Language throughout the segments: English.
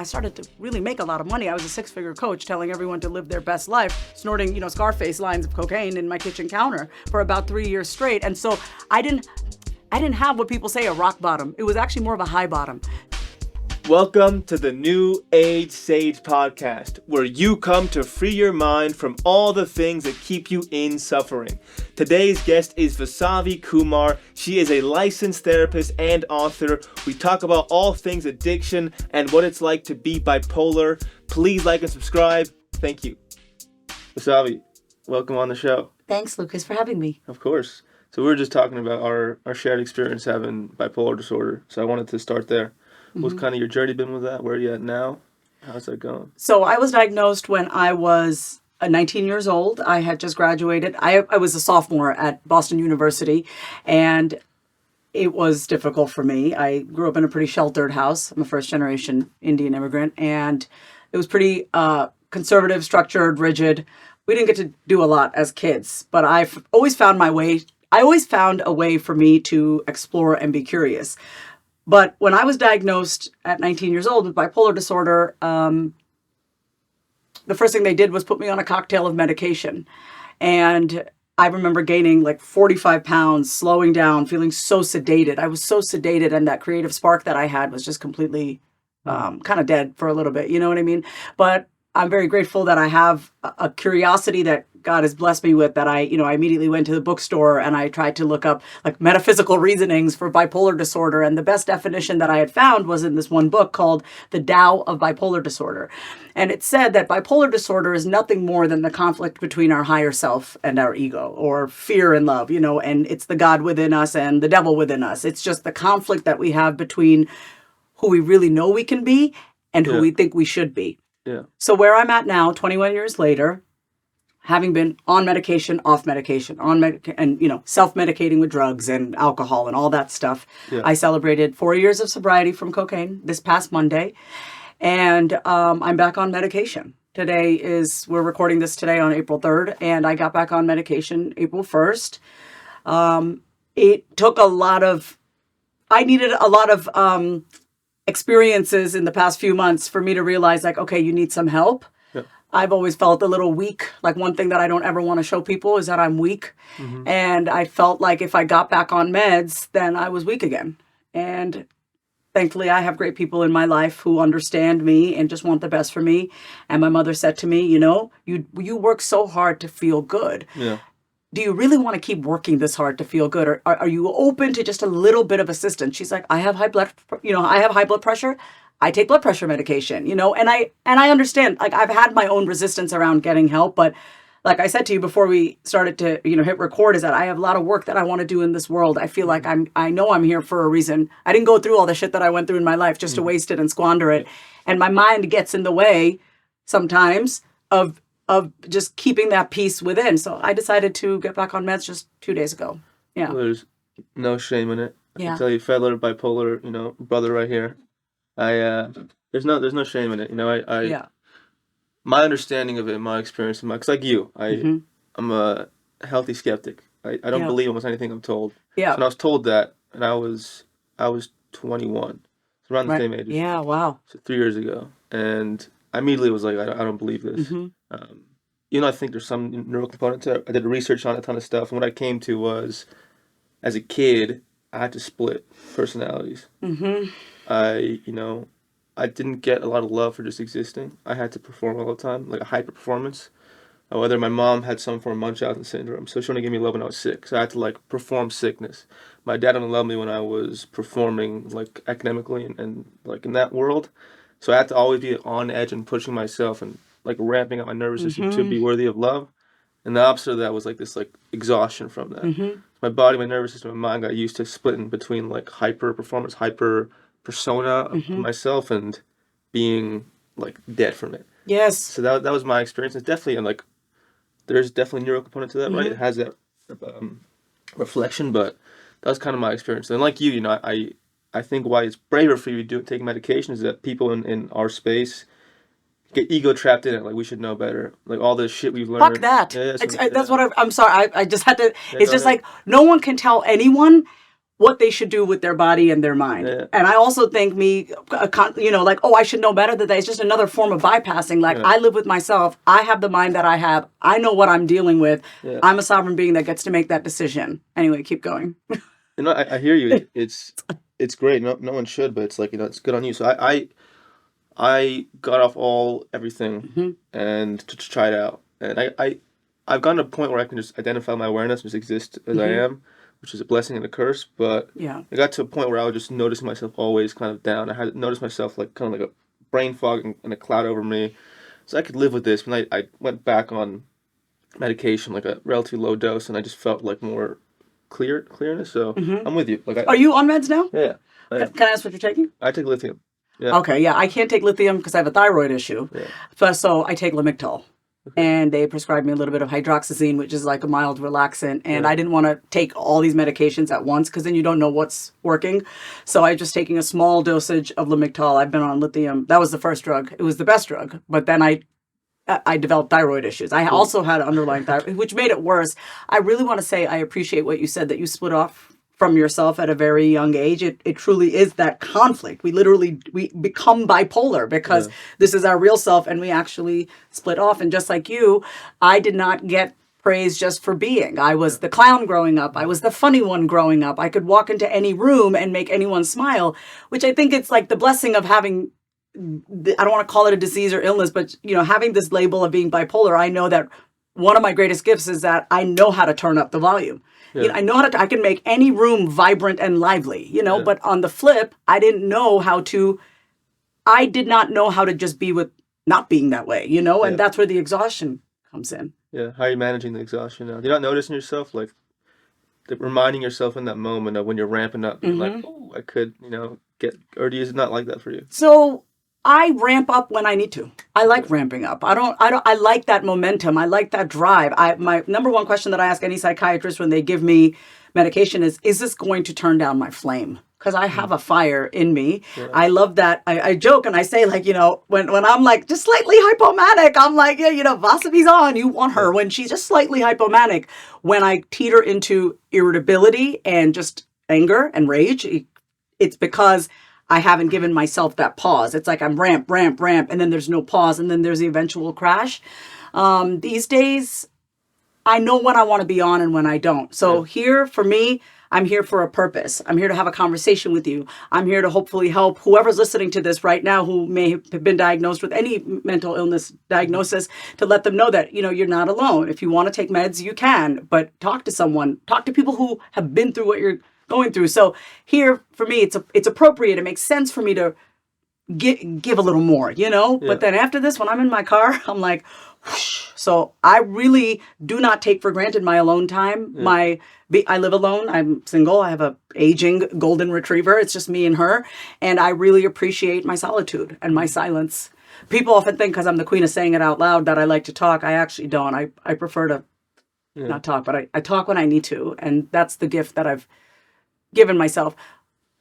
I started to really make a lot of money. I was a six-figure coach telling everyone to live their best life, snorting, Scarface lines of cocaine in my kitchen counter for about 3 years straight. And so I didn't have what people say a rock bottom. It was actually more of a high bottom. Welcome to the New Age Sage podcast, where you come to free your mind from all the things that keep you in suffering. Today's guest is Vasavi Kumar. She is a licensed therapist and author. We talk about all things addiction and what it's like to be bipolar. Please like and subscribe. Thank you. Vasavi, welcome on the show. Thanks, Lucas, for having me. Of course. So we were just talking about our shared experience having bipolar disorder. So I wanted to start there. What's kind of your journey been with that? Where are you at now? How's that going? So I was diagnosed when I was 19 years old. I had just graduated. I was a sophomore at Boston University, and it was difficult for me. I grew up in a pretty sheltered house. I'm a first-generation Indian immigrant, and it was pretty conservative, structured, rigid. We didn't get to do a lot as kids, but I've always found my way. I always found a way for me to explore and be curious. But when I was diagnosed at 19 years old with bipolar disorder, the first thing they did was put me on a cocktail of medication. And I remember gaining like 45 pounds, slowing down, feeling so sedated. I was so sedated, and that creative spark that I had was just completely kind of dead for a little bit. You know what I mean? But I'm very grateful that I have a curiosity that God has blessed me with, that I immediately went to the bookstore and I tried to look up like metaphysical reasonings for bipolar disorder. And the best definition that I had found was in this one book called The Tao of Bipolar Disorder. And it said that bipolar disorder is nothing more than the conflict between our higher self and our ego, or fear and love, and it's the God within us and the devil within us. It's just the conflict that we have between who we really know we can be and who we think we should be. Yeah. So where I'm at now, 21 years later, having been on medication, off medication, and self-medicating with drugs and alcohol and all that stuff, I celebrated 4 years of sobriety from cocaine this past Monday, and I'm back on medication. We're recording this today on April 3rd, and I got back on medication April 1st. It took I needed a lot of experiences in the past few months for me to realize, like, okay, you need some help. Yep. I've always felt a little weak. Like, one thing that I don't ever want to show people is that I'm weak. Mm-hmm. And I felt like if I got back on meds, then I was weak again. And thankfully, I have great people in my life who understand me and just want the best for me. And my mother said to me, you work so hard to feel good. Yeah. Do you really want to keep working this hard to feel good? Or are you open to just a little bit of assistance? She's like, I have high blood pressure. I take blood pressure medication, and I understand, like, I've had my own resistance around getting help, but like I said to you before we started to, hit record, is that I have a lot of work that I want to do in this world. I feel like I know I'm here for a reason. I didn't go through all the shit that I went through in my life just to waste it and squander it. And my mind gets in the way sometimes of just keeping that peace within. So I decided to get back on meds just 2 days ago. Yeah. Well, there's no shame in it. I Yeah. can tell you, fellow bipolar, brother right here. There's no shame in it. My understanding of it, my experience, because like you, I'm a healthy skeptic. I don't believe almost anything I'm told. Yeah. So when I was told that, and I was 21, so around the same age. Yeah. Wow. So 3 years ago, and I immediately was like, I don't believe this. Mm-hmm. I think there's some neural component to it. I did research on a ton of stuff, and what I came to was, as a kid, I had to split personalities. Mm-hmm. I didn't get a lot of love for just existing. I had to perform all the time, like a hyper performance. Whether my mom had some form of Munchausen syndrome, so she only gave me love when I was sick. So I had to like perform sickness. My dad didn't love me when I was performing like academically and like in that world. So I had to always be on edge and pushing myself and like ramping up my nervous system to be worthy of love. And the opposite of that was like this like exhaustion from that. Mm-hmm. My body, my nervous system, my mind got used to splitting between like hyper performance, hyper persona of myself, and being like dead from it. Yes. So that was my experience. It's definitely like there's definitely a neural component to that, right? It has that reflection, but that was kind of my experience. And like you, I think why it's braver for you to take medication is that people in our space get ego trapped in it. Like, we should know better. Like, all this shit we've learned. Fuck that. That's what I'm sorry. I just had to. It's just like, no one can tell anyone what they should do with their body and their mind. Yeah. And I also think like, oh, I should know better, that it's just another form of bypassing. Like, I live with myself. I have the mind that I have. I know what I'm dealing with. Yeah. I'm a sovereign being that gets to make that decision. Anyway, keep going. I hear you. It's great. No one should, but it's like, it's good on you. So I got off everything and to try it out. And I've gotten to a point where I can just identify my awareness, just exist as I am, which is a blessing and a curse. But I got to a point where I was just noticing myself always kind of down. I had noticed myself like kind of like a brain fog and a cloud over me. So I could live with this. When I went back on medication, like a relatively low dose, and I just felt like more clearness. So I'm with you. Like, Are you on meds now? Yeah. Can I ask what you're taking? I take lithium. Yeah. Okay, yeah. I can't take lithium because I have a thyroid issue. Yeah. So I take Lamictal. Okay. And they prescribed me a little bit of hydroxyzine, which is like a mild relaxant. And I didn't want to take all these medications at once because then you don't know what's working. So I'm just taking a small dosage of Lamictal. I've been on lithium. That was the first drug. It was the best drug. But then I developed thyroid issues. I also had underlying thyroid, which made it worse. I really want to say I appreciate what you said, that you split off from yourself at a very young age. It truly is that conflict. We become bipolar because this is our real self, and we actually split off. And just like you, I did not get praise just for being. I was the clown growing up. I was the funny one growing up. I could walk into any room and make anyone smile, which I think it's like the blessing of having, I don't want to call it a disease or illness, but having this label of being bipolar. I know that one of my greatest gifts is that I know how to turn up the volume. Yeah. I know how to. I can make any room vibrant and lively. But on the flip, I did not know how to just be with not being that way. And that's where the exhaustion comes in. Yeah. How are you managing the exhaustion now? Do you not notice in yourself, like, reminding yourself in that moment of when you're ramping up, you're like, oh, I could, get, or is it not like that for you? So I ramp up when I need to. I like ramping up. I like that momentum. I like that drive. My number one question that I ask any psychiatrist when they give me medication is this going to turn down my flame? Because I have a fire in me. Yeah. I love that. I joke and I say, like, when I'm like just slightly hypomanic, I'm like, Vasavi's on. You want her when she's just slightly hypomanic. When I teeter into irritability and just anger and rage, it's because I haven't given myself that pause. It's like I'm ramp, and then there's no pause, and then there's the eventual crash. These days, I know when I want to be on and when I don't. So here, for me, I'm here for a purpose. I'm here to have a conversation with you. I'm here to hopefully help whoever's listening to this right now who may have been diagnosed with any mental illness diagnosis, to let them know that, you're not alone. If you want to take meds, you can, but talk to someone. Talk to people who have been through what you're going through. So here, for me, it's appropriate. It makes sense for me to give a little more, But then after this, when I'm in my car, I'm like, whoosh. So I really do not take for granted my alone time. Yeah. I live alone. I'm single. I have a aging golden retriever. It's just me and her. And I really appreciate my solitude and my silence. People often think because I'm the queen of saying it out loud that I like to talk. I actually don't. I prefer to not talk, but I talk when I need to. And that's the gift that I've given myself.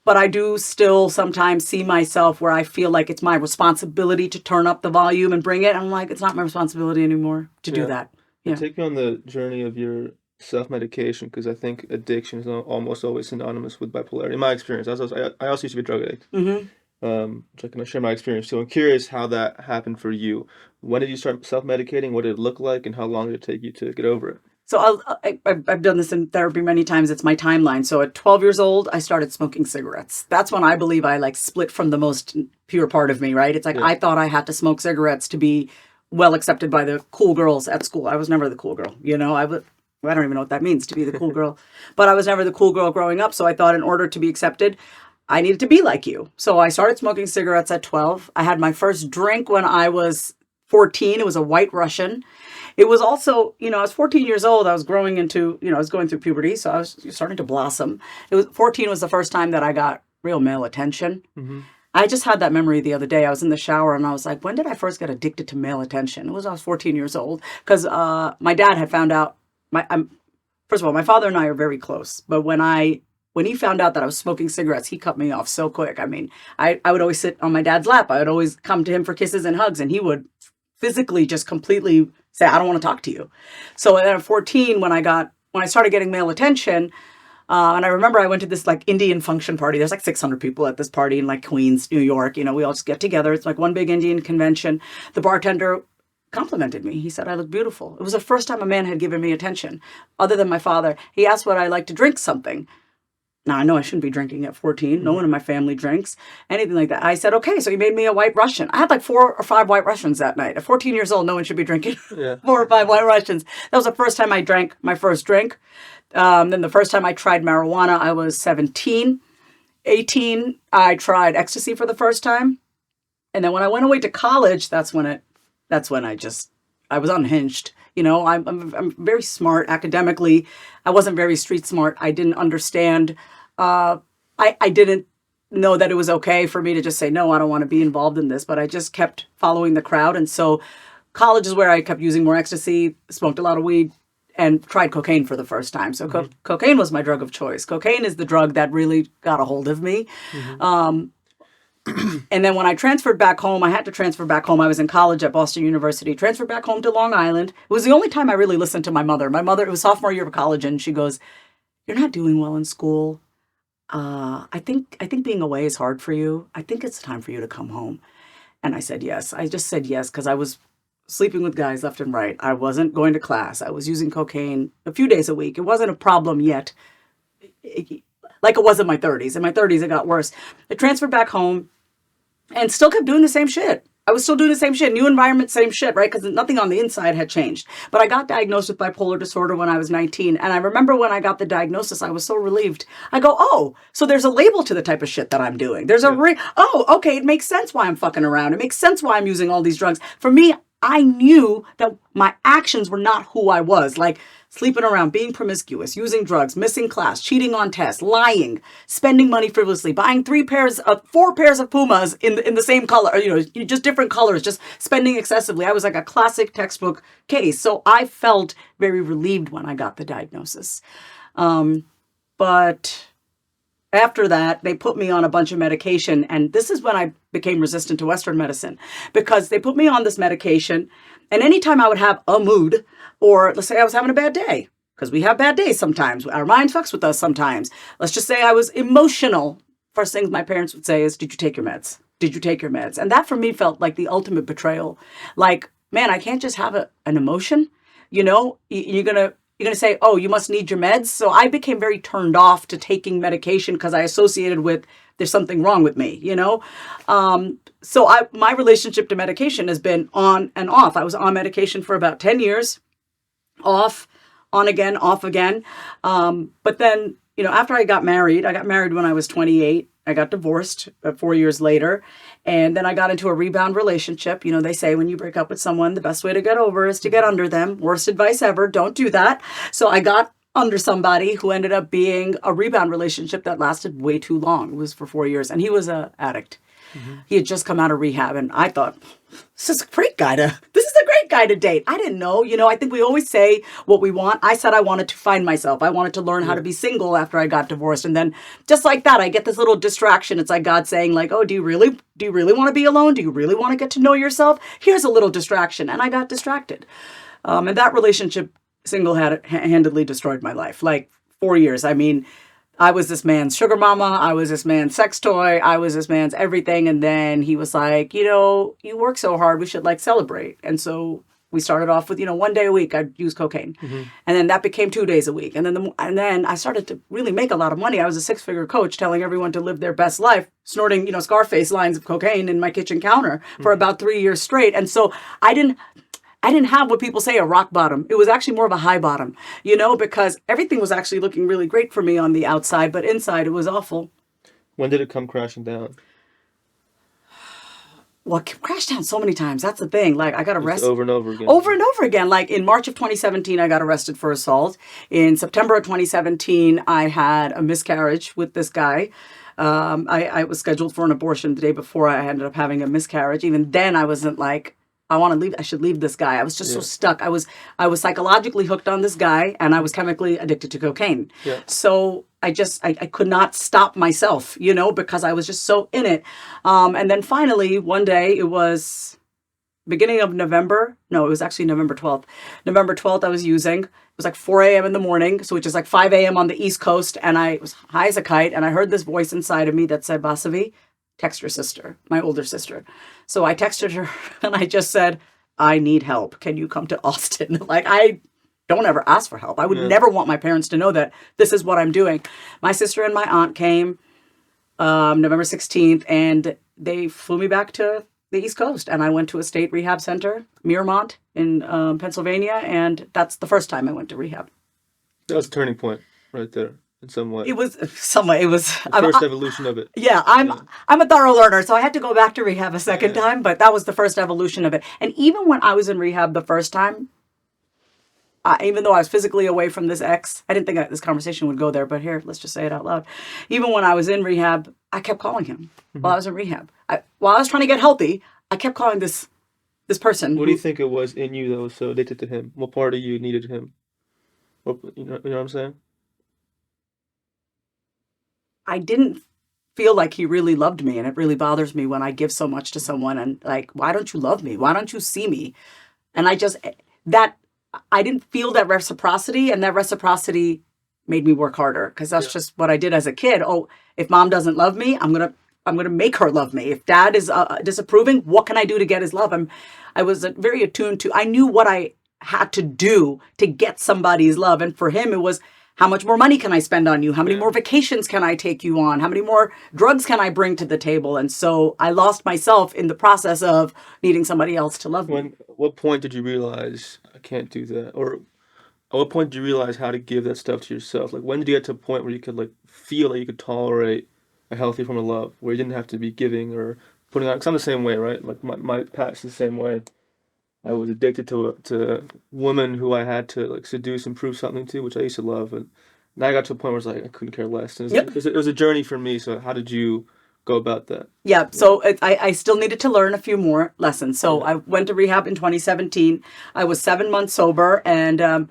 But I do still sometimes see myself where I feel like it's my responsibility to turn up the volume and bring it. I'm like, it's not my responsibility anymore to do that. Yeah. Take you on the journey of your self-medication, because I think addiction is almost always synonymous with bipolarity. In my experience, I also used to be a drug addict. So I can share my experience. So I'm curious how that happened for you. When did you start self-medicating? What did it look like? And how long did it take you to get over it? So I've done this in therapy many times. It's my timeline. So at 12 years old, I started smoking cigarettes. That's when I believe I split from the most pure part of me, right? It's like I thought I had to smoke cigarettes to be well accepted by the cool girls at school. I was never the cool girl. I don't even know what that means, to be the cool girl. But I was never the cool girl growing up. So I thought in order to be accepted, I needed to be like you. So I started smoking cigarettes at 12. I had my first drink when I was 14. It was a White Russian. It was also, I was 14 years old. I was growing into, I was going through puberty. So I was starting to blossom. 14 was the first time that I got real male attention. Mm-hmm. I just had that memory the other day. I was in the shower and I was like, when did I first get addicted to male attention? It was I was 14 years old. Because my dad had found out, first of all, my father and I are very close. But when he found out that I was smoking cigarettes, he cut me off so quick. I mean, I would always sit on my dad's lap. I would always come to him for kisses and hugs. And he would physically just completely say, I don't want to talk to you. So at 14, when I started getting male attention, And I remember I went to this like Indian function party. There's like 600 people at this party in like Queens, New York. You know, we all just get together. It's like one big Indian convention. The bartender complimented me. He said I looked beautiful. It was the first time a man had given me attention, other than my father. He asked what I like to drink something. Now, I know I shouldn't be drinking at 14. No one in my family drinks, anything like that. I said, okay, so he made me a White Russian. I had like 4 or 5 White Russians that night. At 14 years old, no one should be drinking 4 or 5 White Russians. That was the first time I drank my first drink. Then the first time I tried marijuana, I was 17. 18, I tried ecstasy for the first time. And then when I went away to college, that's when I was unhinged. You know, I'm very smart academically. I wasn't very street smart. I didn't understand. I didn't know that it was okay for me to just say, no, I don't want to be involved in this. But I just kept following the crowd. And so college is where I kept using more ecstasy, smoked a lot of weed, and tried cocaine for the first time. So cocaine was my drug of choice. Cocaine is the drug that really got a hold of me. And then when I transferred back home, I had to transfer back home. I was in college at Boston University, transferred back home to Long Island. It was the only time I really listened to my mother. My mother, it was sophomore year of college, and she goes, "You're not doing well in school. I think being away is hard for you. I think it's time for you to come home." And I said yes. I just said yes because I was sleeping with guys left and right. I wasn't going to class. I was using cocaine a few days a week. It wasn't a problem yet, like it was in my 30s. In my 30s, it got worse. I transferred back home and still kept doing the same shit. I was still doing the same shit. New environment, same shit, right? Because nothing on the inside had changed. But I got diagnosed with bipolar disorder when I was 19. And I remember when I got the diagnosis, I was so relieved. I go, oh, so there's a label to the type of shit that I'm doing. There's oh, okay, it makes sense why I'm fucking around. It makes sense why I'm using all these drugs. For me, I knew that my actions were not who I was. Like sleeping around, being promiscuous, using drugs, missing class, cheating on tests, lying, spending money frivolously, buying 4 pairs of Pumas in the same color, just different colors, just spending excessively. I was like a classic textbook case. So I felt very relieved when I got the diagnosis. But after that, they put me on a bunch of medication. And this is when I became resistant to Western medicine, because they put me on this medication. And anytime I would have a mood, or let's say I was having a bad day, because we have bad days sometimes. Our mind fucks with us sometimes. Let's just say I was emotional. First things my parents would say is, did you take your meds? Did you take your meds? And that for me felt like the ultimate betrayal. Like, man, I can't just have an emotion. You're going to say, oh, you must need your meds. So I became very turned off to taking medication because I associated with there's something wrong with me, So my relationship to medication has been on and off. I was on medication for about 10 years, off, on again, off again. But then, after I got married when I was 28. I got divorced 4 years later. And then I got into a rebound relationship. They say when you break up with someone, the best way to get over is to get under them. Worst advice ever. Don't do that. So I got under somebody who ended up being a rebound relationship that lasted way too long. It was for 4 years. And he was an addict. He had just come out of rehab. And I thought, this is a great guy to date. I didn't know. I think we always say what we want. I said I wanted to find myself. I wanted to learn how to be single after I got divorced. And then just like that, I get this little distraction. It's like God saying like, oh, do you really want to be alone? Do you really want to get to know yourself? Here's a little distraction. And I got distracted. And that relationship single-handedly destroyed my life. Like 4 years. I mean, I was this man's sugar mama. I was this man's sex toy. I was this man's everything. And then he was like, you work so hard. We should celebrate. And so we started off with, 1 day a week I'd use cocaine. And then that became 2 days a week. And then I started to really make a lot of money. I was a 6-figure coach telling everyone to live their best life, snorting, Scarface lines of cocaine in my kitchen counter for about 3 years straight. And so I didn't have what people say a rock bottom. It was actually more of a high bottom, because everything was actually looking really great for me on the outside, but inside it was awful. When did it come crashing down? Well, it crashed down so many times. That's the thing. Like, I got arrested. Over and over again. Over and over again. Like, in March of 2017, I got arrested for assault. In September of 2017, I had a miscarriage with this guy. I was scheduled for an abortion the day before I ended up having a miscarriage. Even then, I wasn't like, I should leave this guy. I was just so stuck. I was psychologically hooked on this guy, and I was chemically addicted to cocaine. Yeah. So I could not stop myself, because I was just so in it. And then finally, one day, it was beginning of November. No, it was actually November 12th. November 12th, I was using. It was like 4 a.m. in the morning, so which is like 5 a.m. on the East Coast. And I was high as a kite. And I heard this voice inside of me that said, Vasavi, text your sister, my older sister. So I texted her and I just said, I need help. Can you come to Austin? Like, I don't ever ask for help. I would never want my parents to know that this is what I'm doing. My sister and my aunt came November 16th, and they flew me back to the East Coast. And I went to a state rehab center, Miramont in Pennsylvania. And that's the first time I went to rehab. That was a turning point right there in some way. It was some way. It was the first evolution of it. Yeah, I'm a thorough learner, so I had to go back to rehab a second time. But that was the first evolution of it. And even when I was in rehab the first time, even though I was physically away from this ex, I didn't think this conversation would go there, but here, let's just say it out loud. Even when I was in rehab, I kept calling him while I was in rehab. While I was trying to get healthy, I kept calling this person. What do you think it was in you that was so addicted to him? What part of you needed him? You know what I'm saying? I didn't feel like he really loved me, and it really bothers me when I give so much to someone and like, why don't you love me? Why don't you see me? And I didn't feel that reciprocity, and that reciprocity made me work harder because that's just what I did as a kid. Oh, if mom doesn't love me, I'm gonna make her love me. If dad is disapproving, what can I do to get his love? I was very attuned to. I knew what I had to do to get somebody's love, and for him, it was how much more money can I spend on you? How many more vacations can I take you on? How many more drugs can I bring to the table? And so I lost myself in the process of needing somebody else to love me. What point did you realize I can't do that? Or at what point did you realize how to give that stuff to yourself? Like, when did you get to a point where you could like feel like you could tolerate a healthy form of love, where you didn't have to be giving or putting out? Because I'm the same way, right? Like my past is the same way. I was addicted to a woman who I had to like seduce and prove something to, which I used to love, and now I got to a point where it's like I couldn't care less. And it was a journey for me. So how did you go about that? Yeah, so I still needed to learn a few more lessons. So I went to rehab in 2017. I was 7 months sober, and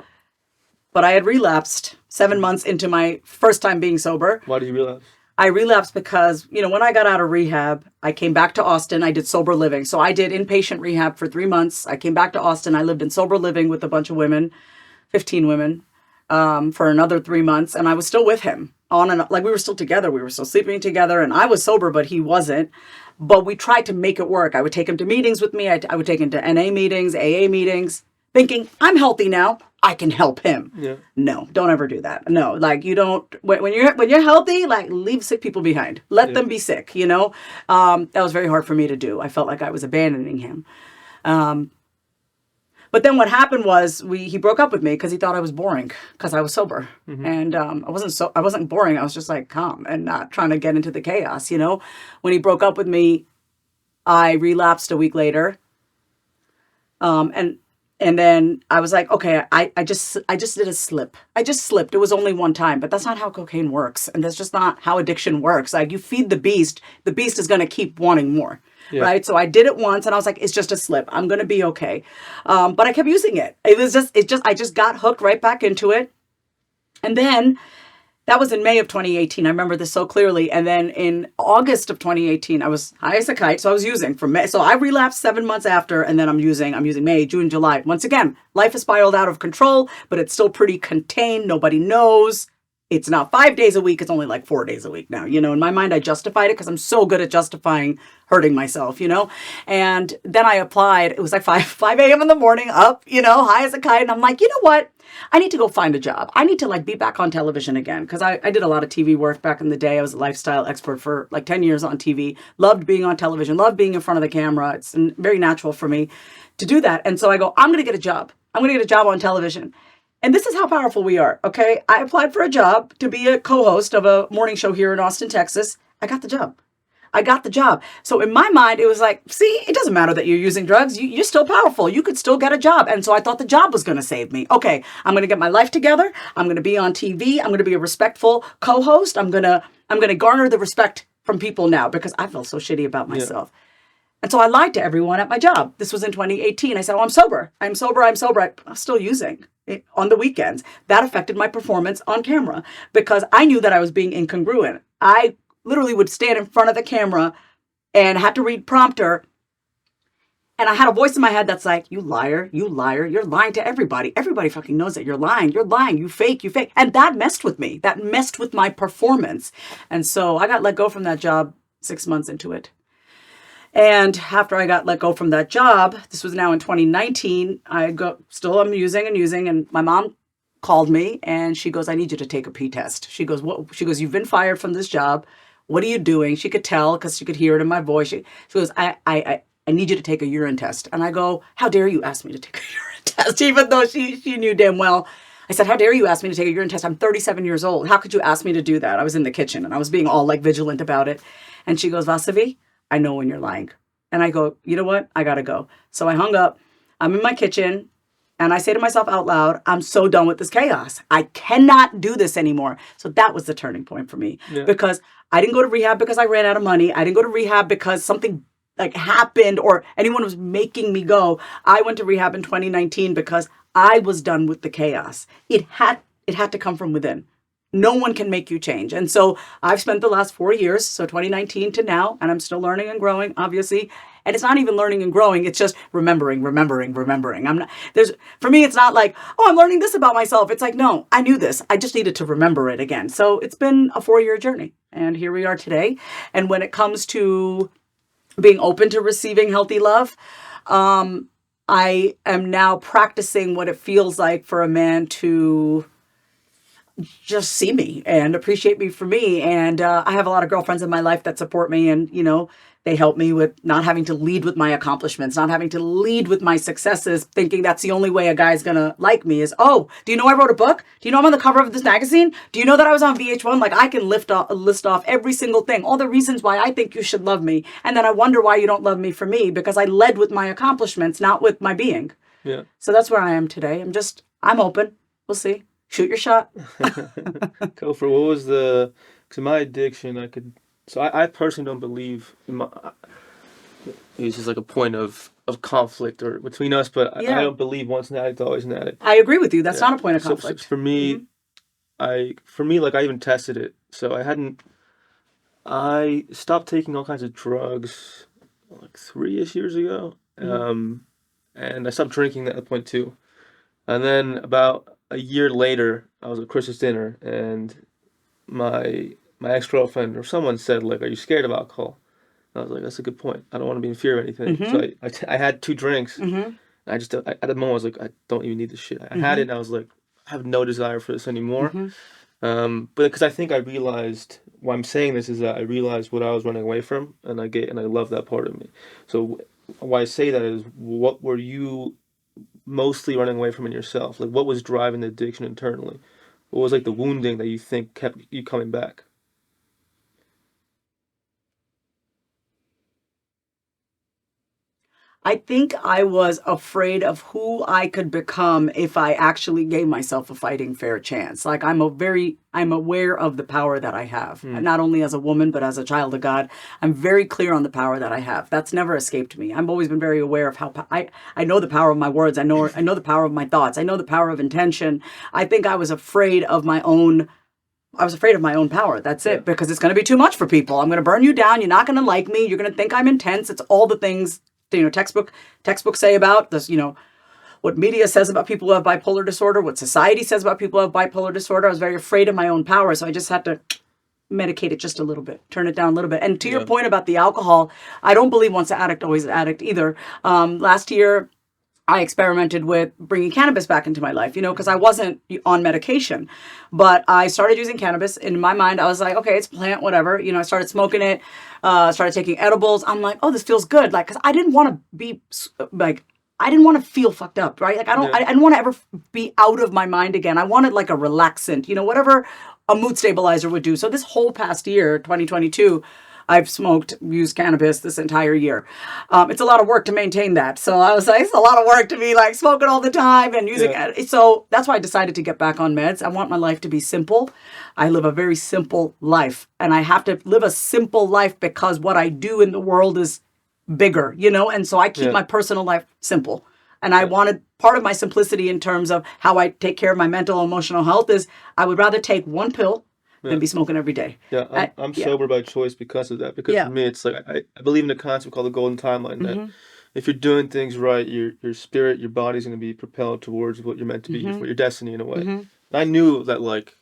but I had relapsed 7 months into my first time being sober. Why did you relapse? I relapsed because, when I got out of rehab, I came back to Austin. I did sober living. So I did inpatient rehab for 3 months. I came back to Austin. I lived in sober living with a bunch of women, 15 women, for another 3 months. And I was still with him on and like we were still together. We were still sleeping together, and I was sober, but he wasn't. But we tried to make it work. I would take him to meetings with me. I would take him to NA meetings, AA meetings, thinking I'm healthy now. I can help him. Yeah. No, don't ever do that. No, like you don't, when you're healthy, like leave sick people behind. Let them be sick, That was very hard for me to do. I felt like I was abandoning him. But then what happened was he broke up with me because he thought I was boring because I was sober. Mm-hmm. And I wasn't boring. I was just like calm and not trying to get into the chaos, When he broke up with me, I relapsed a week later. And then I was like, okay, I just did a slip. I just slipped. It was only one time, but that's not how cocaine works. And that's just not how addiction works. Like you feed the beast is going to keep wanting more. Yeah. Right. So I did it once and I was like, it's just a slip. I'm going to be okay. But I kept using it. I just got hooked right back into it. And then that was in May of 2018. I remember this so clearly. And then in August of 2018, I was high as a kite. So I was using from May. So I relapsed 7 months after, and then I'm using May, June, July. Once again, life has spiraled out of control, but it's still pretty contained. Nobody knows. It's not 5 days a week. It's only like 4 days a week now. In my mind, I justified it because I'm so good at justifying hurting myself, And then I applied. It was like 5 a.m. in the morning, up, high as a kite. And I'm like, you know what? I need to go find a job. I need to like be back on television again because I did a lot of TV work back in the day. I was a lifestyle expert for like 10 years on TV. Loved being on television. Loved being in front of the camera. It's very natural for me to do that. And so I go, I'm going to get a job. I'm going to get a job on television. And this is how powerful we are, okay? I applied for a job to be a co-host of a morning show here in Austin, Texas. I got the job. So in my mind, it was like, see, it doesn't matter that you're using drugs. You're still powerful. You could still get a job. And so I thought the job was going to save me. Okay, I'm going to get my life together. I'm going to be on TV. I'm going to be a respectful co-host. I'm going to garner the respect from people now because I felt so shitty about myself. Yeah. And so I lied to everyone at my job. This was in 2018. I said, I'm sober. I'm still using it on the weekends. That affected my performance on camera because I knew that I was being incongruent. I literally would stand in front of the camera and had to read prompter And I had a voice in my head that's like, you liar, you're lying to everybody. Everybody fucking knows that you're lying, you fake. And that messed with me. That messed with my performance. And so I got let go from that job 6 months into it. And after I got let go from that job, this was now in 2019, I'm using, and my mom called me and she goes, I need you to take a P test. She goes, what? She goes, you've been fired from this job. What are you doing? She could tell because she could hear it in my voice. She goes, I need you to take a urine test. And I go, how dare you ask me to take a urine test? Even though she knew damn well. I said, how dare you ask me to take a urine test? I'm 37 years old. How could you ask me to do that? I was in the kitchen and I was being all like vigilant about it. And she goes, Vasavi, I know when you're lying. And I go, you know what? I got to go. So I hung up. I'm in my kitchen and I say to myself out loud, I'm so done with this chaos. I cannot do this anymore. So that was the turning point for me because I didn't go to rehab because I ran out of money. I didn't go to rehab because something like happened or anyone was making me go. I went to rehab in 2019 because I was done with the chaos. It had to come from within. No one can make you change. And so I've spent the last 4 years, so 2019 to now, and I'm still learning and growing, obviously. And it's not even learning and growing. It's just remembering. For me, it's not like, oh, I'm learning this about myself. It's like, no, I knew this. I just needed to remember it again. So it's been a 4-year journey. And here we are today. And when it comes to being open to receiving healthy love, I am now practicing what it feels like for a man to just see me and appreciate me for me. And I have a lot of girlfriends in my life that support me and, they help me with not having to lead with my accomplishments, not having to lead with my successes, thinking that's the only way a guy's going to like me is, oh, do you know I wrote a book? Do you know I'm on the cover of this magazine? Do you know that I was on VH1? Like I can list off every single thing, all the reasons why I think you should love me. And then I wonder why you don't love me for me because I led with my accomplishments, not with my being. Yeah. So that's where I am today. I'm open. We'll see. Shoot your shot. Go for what was because my addiction, I personally don't believe it's just like a point of conflict or between us, but I don't believe once an addict, always an addict. I agree with you. That's not a point of conflict. So for me, like I even tested it. So I stopped taking all kinds of drugs like 3-ish years ago. And I stopped drinking at that point too. And then about a year later, I was at Christmas dinner and my ex-girlfriend or someone said, like, are you scared of alcohol? And I was like, that's a good point. I don't want to be in fear of anything. So I had 2 drinks. And at the moment, I was like, I don't even need this shit. I had it and I was like, I have no desire for this anymore. But because I think I realized, why I'm saying this is that I realized what I was running away from and I love that part of me. So why I say that is, what were you mostly running away from in yourself? Like what was driving the addiction internally? What was like the wounding that you think kept you coming back? I think I was afraid of who I could become if I actually gave myself a fighting fair chance. Like I'm aware of the power that I have, not only as a woman, but as a child of God. I'm very clear on the power that I have. That's never escaped me. I've always been very aware of how I know the power of my words. I know the power of my thoughts. I know the power of intention. I think I was afraid of my own power. That's it, because it's going to be too much for people. I'm going to burn you down. You're not going to like me. You're going to think I'm intense. It's all the things, textbooks say about this, what media says about people who have bipolar disorder, what society says about people who have bipolar disorder. I was very afraid of my own power. So I just had to medicate it just a little bit, turn it down a little bit. And to your point about the alcohol, I don't believe once an addict, always an addict either. Last year, I experimented with bringing cannabis back into my life, because I wasn't on medication, but I started using cannabis. In my mind, I was like, okay, it's a plant, whatever. I started smoking it, started taking edibles. I'm like, oh, this feels good. Like, cause I didn't want to be like, I didn't want to feel fucked up, right? Like, I didn't want to ever be out of my mind again. I wanted like a relaxant, whatever a mood stabilizer would do. So this whole past year, 2022, I've used cannabis this entire year. It's a lot of work to maintain that. So I was like, it's a lot of work to be like smoking all the time and using it. So that's why I decided to get back on meds. I want my life to be simple. I live a very simple life, and I have to live a simple life because what I do in the world is bigger, and so I keep my personal life simple. And I wanted part of my simplicity in terms of how I take care of my mental and emotional health is I would rather take one pill than be smoking every day. I'm sober by choice because of that. Because for me, it's like I believe in a concept called the golden timeline. That if you're doing things right, your spirit, your body's going to be propelled towards what you're meant to be, Mm-hmm. your destiny in a way. Mm-hmm. And I knew that like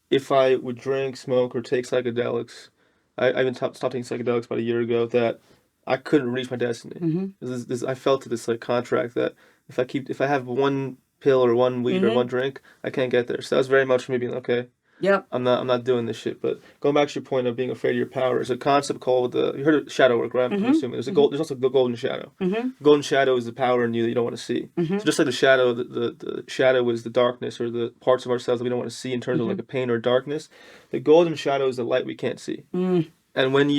if I would drink, smoke, or take psychedelics, I even stopped taking psychedelics about a year ago, that I couldn't reach my destiny. Mm-hmm. I felt this like contract that if I have one pill or one weed or Mm-hmm. one drink, I can't get there. So that was very much for me being okay. Yep. I'm not doing this shit. But going back to your point of being afraid of your power, there's a concept called you heard of shadow work, right? I'm Mm-hmm. assuming there's also the golden shadow. Mm-hmm. Golden shadow is the power in you that you don't want to see. Mm-hmm. So just like the shadow, the shadow is the darkness or the parts of ourselves that we don't want to see in terms of like a pain or darkness. The golden shadow is the light we can't see. Mm. And when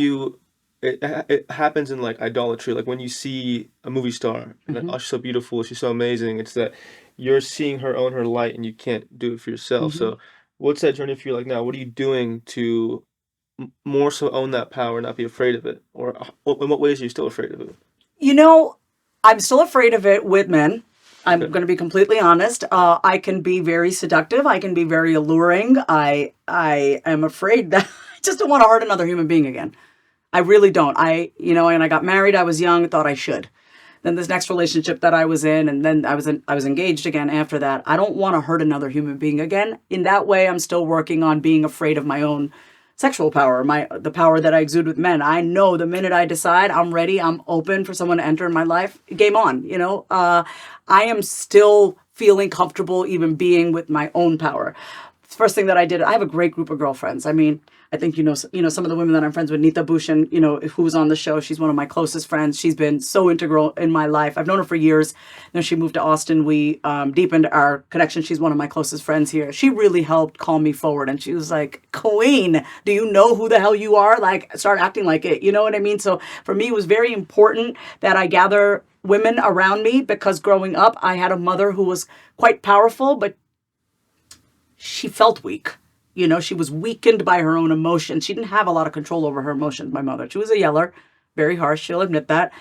it happens in like idolatry, like when you see a movie star and like, oh, she's so beautiful, she's so amazing. It's that you're seeing her own her light and you can't do it for yourself. So what's that journey for you like now? What are you doing to more so own that power, not be afraid of it? Or in what ways are you still afraid of it? You know, I'm still afraid of it with men. I'm Okay. going to be completely honest. I can be very seductive. I can be very alluring. I am afraid that I just don't want to hurt another human being again. I really don't. And I got married. I was young. Thought I should. Then this next relationship that I was in, and then I was engaged again after that. I don't want to hurt another human being again. In that way, I'm still working on being afraid of my own sexual power, the power that I exude with men. I know the minute I decide I'm ready, I'm open for someone to enter in my life, game on. I am still feeling comfortable even being with my own power. First thing that I did, I have a great group of girlfriends. I mean, I think some of the women that I'm friends with. Nita Bhushan, who was on the show. She's one of my closest friends. She's been so integral in my life. I've known her for years. Then she moved to Austin. We deepened our connection. She's one of my closest friends here. She really helped call me forward. And she was like, "Queen, do you know who the hell you are? Like, start acting like it." You know what I mean? So for me, it was very important that I gather women around me, because growing up, I had a mother who was quite powerful, but she felt weak. She was weakened by her own emotions. She didn't have a lot of control over her emotions, my mother. She was a yeller, very harsh. She'll admit that.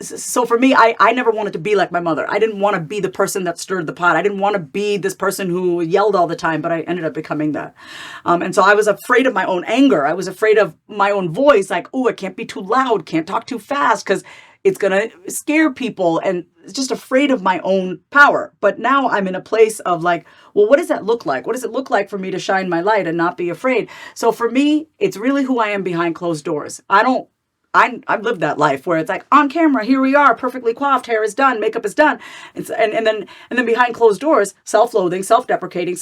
So for me, I never wanted to be like my mother. I didn't want to be the person that stirred the pot. I didn't want to be this person who yelled all the time, but I ended up becoming that. And so I was afraid of my own anger. I was afraid of my own voice. Like, oh, it can't be too loud. Can't talk too fast because it's going to scare people, and just afraid of my own power. But now I'm in a place of like, well, what does that look like? What does it look like for me to shine my light and not be afraid? So for me, it's really who I am behind closed doors. I've lived that life where it's like on camera, here we are, perfectly coiffed, hair is done, makeup is done. And then behind closed doors, self-loathing, self-deprecating,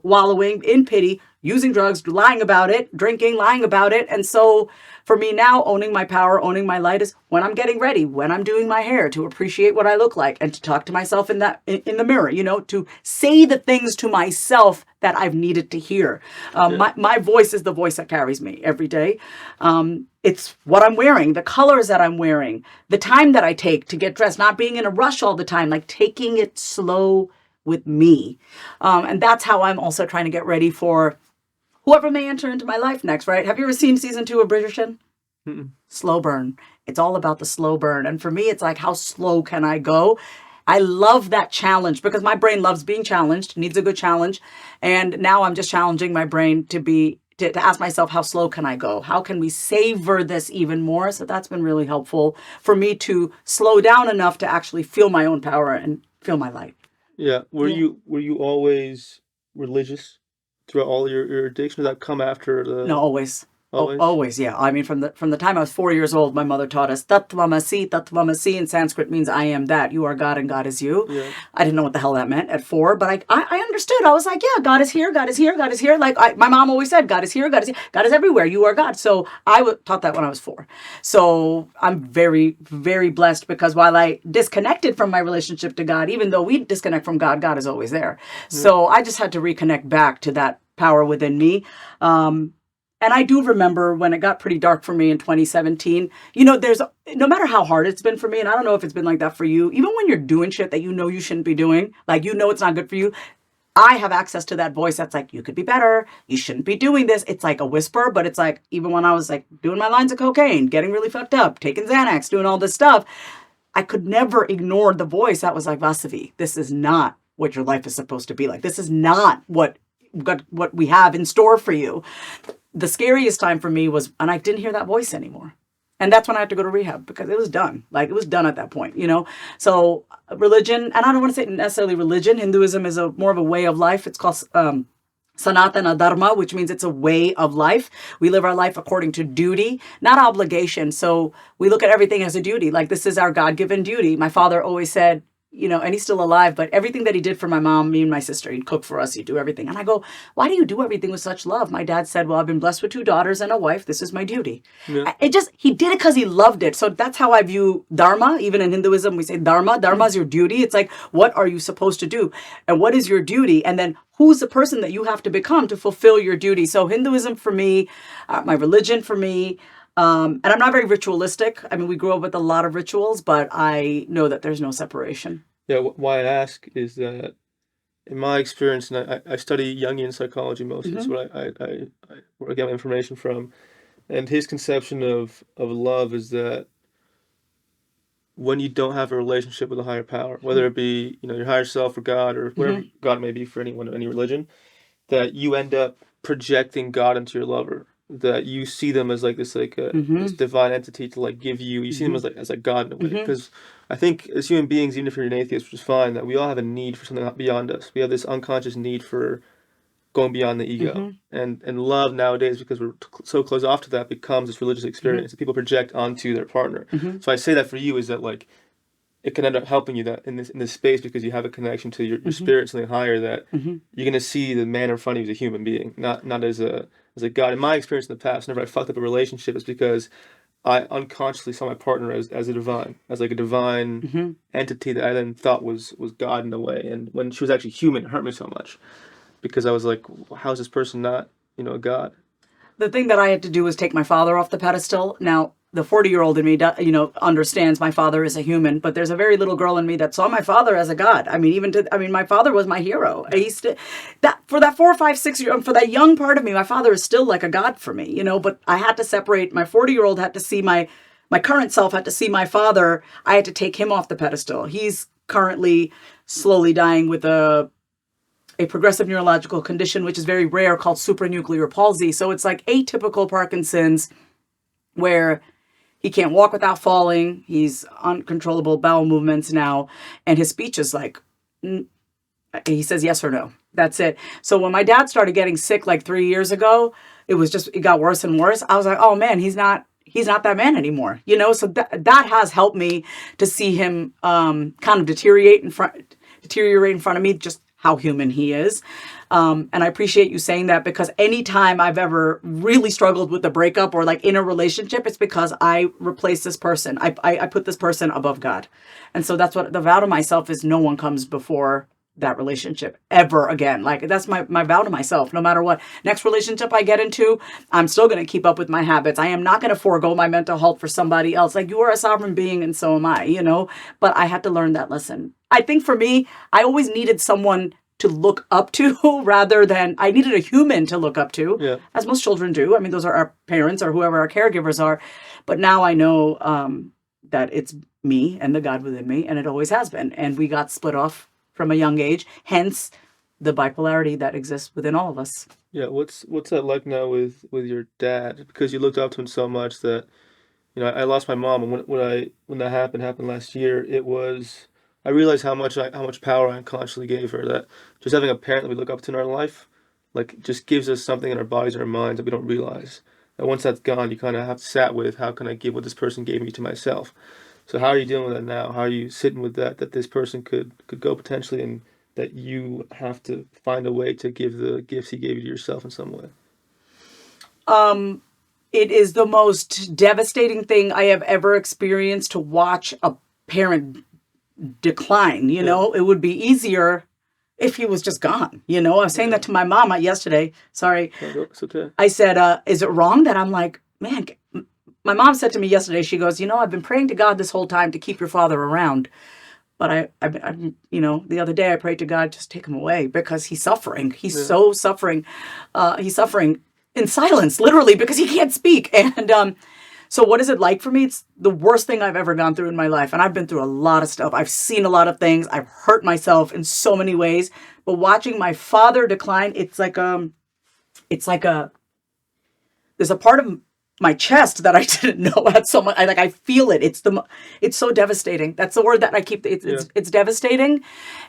wallowing in pity, using drugs, lying about it, drinking, lying about it. And so for me now, owning my power, owning my light is when I'm getting ready, when I'm doing my hair, to appreciate what I look like and to talk to myself in the mirror, to say the things to myself that I've needed to hear. My voice is the voice that carries me every day. It's what I'm wearing, the colors that I'm wearing, the time that I take to get dressed, not being in a rush all the time, like taking it slow with me. And that's how I'm also trying to get ready for whoever may enter into my life next, right? Have you ever seen season 2 of Bridgerton? Mm-mm. Slow burn. It's all about the slow burn. And for me, it's like, how slow can I go? I love that challenge because my brain loves being challenged, needs a good challenge. And now I'm just challenging my brain to ask myself, how slow can I go? How can we savor this even more? So that's been really helpful for me to slow down enough to actually feel my own power and feel my light. Yeah. Were you always religious throughout all your addictions? Did that come after the No, always. always? Always, yeah. I mean, from the time I was 4 years old, my mother taught us Tattvamasi. Tattvamasi in Sanskrit means I am that. You are God and God is you. Yeah. I didn't know what the hell that meant at 4, but I understood. I was like, yeah, God is here, God is here, God is here. Like my mom always said, God is here, God is here, God is everywhere. You are God. So I taught that when I was 4. So I'm very, very blessed because while I disconnected from my relationship to God, even though we disconnect from God, God is always there. So I just had to reconnect back to that power within me. And I do remember when it got pretty dark for me in 2017, there's no matter how hard it's been for me, and I don't know if it's been like that for you, even when you're doing shit that you shouldn't be doing, like it's not good for you, I have access to that voice that's like, you could be better, you shouldn't be doing this. It's like a whisper, but it's like, even when I was like doing my lines of cocaine, getting really fucked up, taking Xanax, doing all this stuff, I could never ignore the voice that was like, Vasavi, this is not what your life is supposed to be like. This is not what we have in store for you. The scariest time for me was, and I didn't hear that voice anymore. And that's when I had to go to rehab because it was done. Like, it was done at that point, you know? So religion, and I don't want to say necessarily religion. Hinduism is more of a way of life. It's called Sanatana Dharma, which means it's a way of life. We live our life according to duty, not obligation. So we look at everything as a duty. Like, this is our God-given duty. My father always said, you know, and he's still alive, but everything that he did for my mom, me and my sister, he'd cook for us, he'd do everything. And I go, why do you do everything with such love? My dad said, well, I've been blessed with 2 daughters and a wife. This is my duty. Yeah. He did it because he loved it. So that's how I view Dharma. Even in Hinduism, we say Dharma. Dharma is your duty. It's like, what are you supposed to do? And what is your duty? And then who's the person that you have to become to fulfill your duty? So Hinduism for me, my religion for me, and I'm not very ritualistic. I mean, we grew up with a lot of rituals, but I know that there's no separation. Yeah, why I ask is that in my experience, and I study Jungian psychology mostly, that's what where I get my information from. And his conception of love is that when you don't have a relationship with a higher power, whether it be, you know, your higher self or God or whatever God may be for anyone, any religion, that you end up projecting God into your lover. That you see them as like this this divine entity to like give you. You see them as like God in a way. Because I think as human beings, even if you're an atheist, which is fine, that we all have a need for something beyond us. We have this unconscious need for going beyond the ego. And love nowadays, because we're so close off to that, becomes this religious experience that people project onto their partner. So I say that for you is that like it can end up helping you that in this space because you have a connection to your spirit, something higher that you're gonna see the man in front of you as a human being, not as a God. In my experience in the past, whenever I fucked up a relationship, it's because I unconsciously saw my partner as a divine, as like a divine entity that I then thought was God in a way. And when she was actually human, it hurt me so much because I was like, how is this person not, you know, a God? The thing that I had to do was take my father off the pedestal. Now, the 40-year-old in me, you know, understands my father is a human, but there's a very little girl in me that saw my father as a God. I mean, my father was my hero. For that 4 or 5, 6 year, for that young part of me, my father is still like a God for me, you know, but I had to separate. My 40-year-old had to see my current self had to see my father. I had to take him off the pedestal. He's currently slowly dying with a progressive neurological condition, which is very rare, called supranuclear palsy. So it's like atypical Parkinson's, where he can't walk without falling. He's uncontrollable bowel movements now. And his speech is like, he says yes or no. That's it. So when my dad started getting sick like 3 years ago, it got worse and worse. I was like, oh man, he's not that man anymore. You know, so that has helped me to see him kind of deteriorate in front of me, just how human he is. And I appreciate you saying that, because anytime I've ever really struggled with a breakup or like in a relationship, it's because I replaced this person. I put this person above God. And so that's what the vow to myself is: no one comes before that relationship ever again. Like, that's my vow to myself. No matter what next relationship I get into, I'm still going to keep up with my habits. I am not going to forego my mental health for somebody else. Like, you are a sovereign being and so am I, you know, but I had to learn that lesson. I think for me, I always needed someone to look up to rather than I needed a human to look up to, as most children do. I mean, those are our parents or whoever our caregivers are. But now I know that it's me and the God within me, and it always has been. And we got split off from a young age, hence the bipolarity that exists within all of us. Yeah, what's that like now with your dad? Because you looked up to him so much that, you know, I lost my mom, and when that happened last year, I realized how much power I unconsciously gave her. That just having a parent that we look up to in our life, like, just gives us something in our bodies and our minds that we don't realize. And once that's gone, you kind of have to sat with, how can I give what this person gave me to myself? So how are you dealing with that now? How are you sitting with that this person could go potentially, and that you have to find a way to give the gifts he gave you to yourself in some way? It is the most devastating thing I have ever experienced to watch a parent decline. You know, it would be easier if he was just gone. You know, I was saying that to my mom yesterday. Sorry. It's okay. I said, is it wrong that I'm like, man, my mom said to me yesterday, she goes, you know, I've been praying to God this whole time to keep your father around. But I you know, the other day I prayed to God, just take him away, because he's suffering. He's so suffering. He's suffering in silence, literally, because he can't speak. And so what is it like for me? It's the worst thing I've ever gone through in my life. And I've been through a lot of stuff. I've seen a lot of things. I've hurt myself in so many ways. But watching my father decline, there's a part of my chest that I didn't know had so much. I feel it. It's so devastating. That's the word that I keep. It's devastating,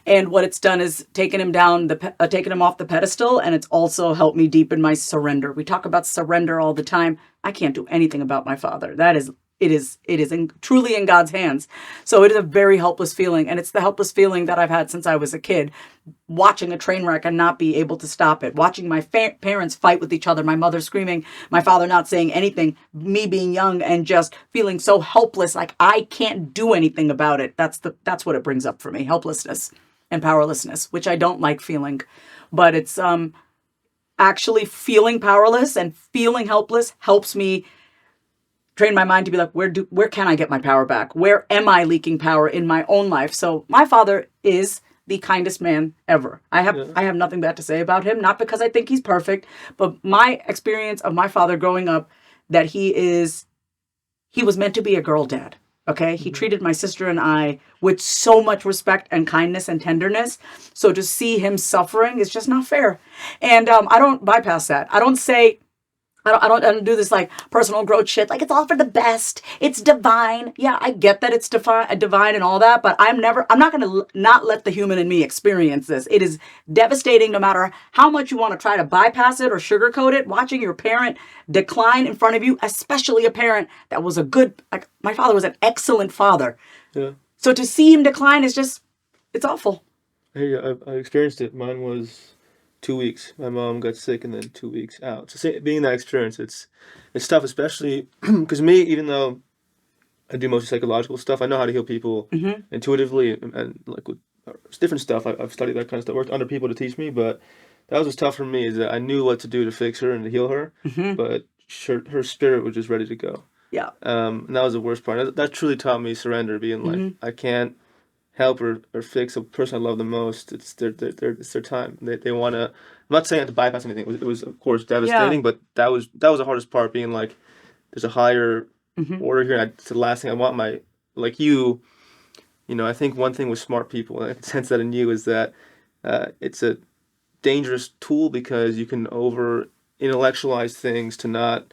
and what it's done is taken him down taken him off the pedestal, and it's also helped me deepen my surrender. We talk about surrender all the time. I can't do anything about my father. It is truly in God's hands. So it is a very helpless feeling, and it's the helpless feeling that I've had since I was a kid, watching a train wreck and not be able to stop it, watching my parents fight with each other, my mother screaming, my father not saying anything, me being young and just feeling so helpless, like I can't do anything about it. That's what it brings up for me, helplessness and powerlessness, which I don't like feeling, but it's actually feeling powerless and feeling helpless helps me train my mind to be like, where can I get my power back? Where am I leaking power in my own life? So my father is the kindest man ever. I have nothing bad to say about him, not because I think he's perfect, but my experience of my father growing up, that he was meant to be a girl dad. Okay. He treated my sister and I with so much respect and kindness and tenderness. So to see him suffering is just not fair. And I don't bypass that. I don't do this like personal growth shit. Like it's all for the best. It's divine. Yeah, I get that it's divine and all that, but I'm not going to not let the human in me experience this. It is devastating no matter how much you want to try to bypass it or sugarcoat it. Watching your parent decline in front of you, especially a parent that was like my father was an excellent father. Yeah. So to see him decline is it's awful. Hey, I experienced it. Mine was 2 weeks. My mom got sick and then 2 weeks out. So being that experience, it's tough, especially because me, even though I do mostly psychological stuff, I know how to heal people intuitively and like with different stuff. I've studied that kind of stuff, worked under people to teach me, but that was what's tough for me is that I knew what to do to fix her and to heal her, but her spirit was just ready to go. Yeah. And that was the worst part. That truly taught me surrender, being like, I can't help or fix a person I love the most. It's their time. They want to. I'm not saying I have to bypass anything. It was of course devastating, but that was the hardest part. Being like, there's a higher order here. And it's the last thing I want. Like you know. I think one thing with smart people, and I can sense that in you, is that it's a dangerous tool because you can over intellectualize things to not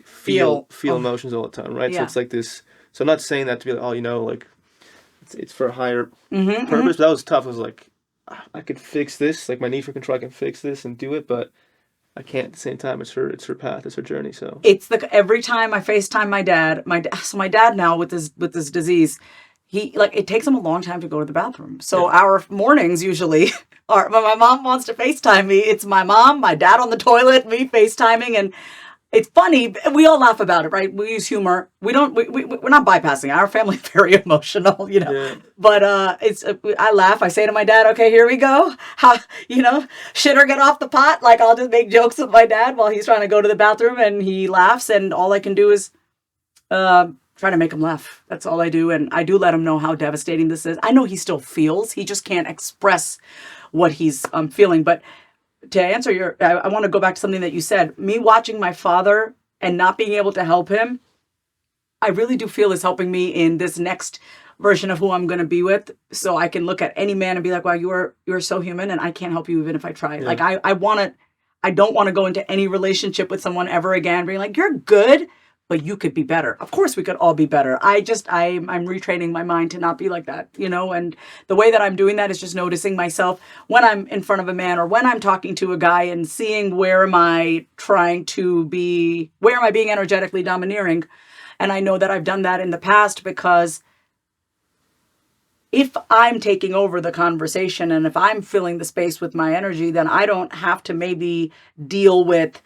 feel emotions all the time, right? So it's like this. So I'm not saying that to be like, oh, like. It's for a higher purpose. But that was tough. I was like, I could fix this. Like my need for control, I can fix this and do it, but I can't at the same time. It's her path. It's her journey. So every time I FaceTime my dad now with this disease, it takes him a long time to go to the bathroom. So our mornings usually are when my mom wants to FaceTime me. It's my mom, my dad on the toilet, me FaceTiming, and it's funny. We all laugh about it, right? We use humor. We're not bypassing. Our family's very emotional, Yeah. But I laugh. I say to my dad, "Okay, here we go. Shit or get off the pot." Like I'll just make jokes with my dad while he's trying to go to the bathroom, and he laughs. And all I can do is try to make him laugh. That's all I do, and I do let him know how devastating this is. I know he still feels. He just can't express what he's feeling, but. To answer I want to go back to something that you said. Me watching my father and not being able to help him, I really do feel is helping me in this next version of who I'm going to be with. So I can look at any man and be like, wow, you are so human and I can't help you even if I try. Yeah. Like I don't want to go into any relationship with someone ever again being like, you're good, but you could be better. Of course we could all be better. I'm retraining my mind to not be like that, and the way that I'm doing that is just noticing myself when I'm in front of a man or when I'm talking to a guy and seeing where am I being energetically domineering. And I know that I've done that in the past because if I'm taking over the conversation and if I'm filling the space with my energy, then I don't have to maybe deal with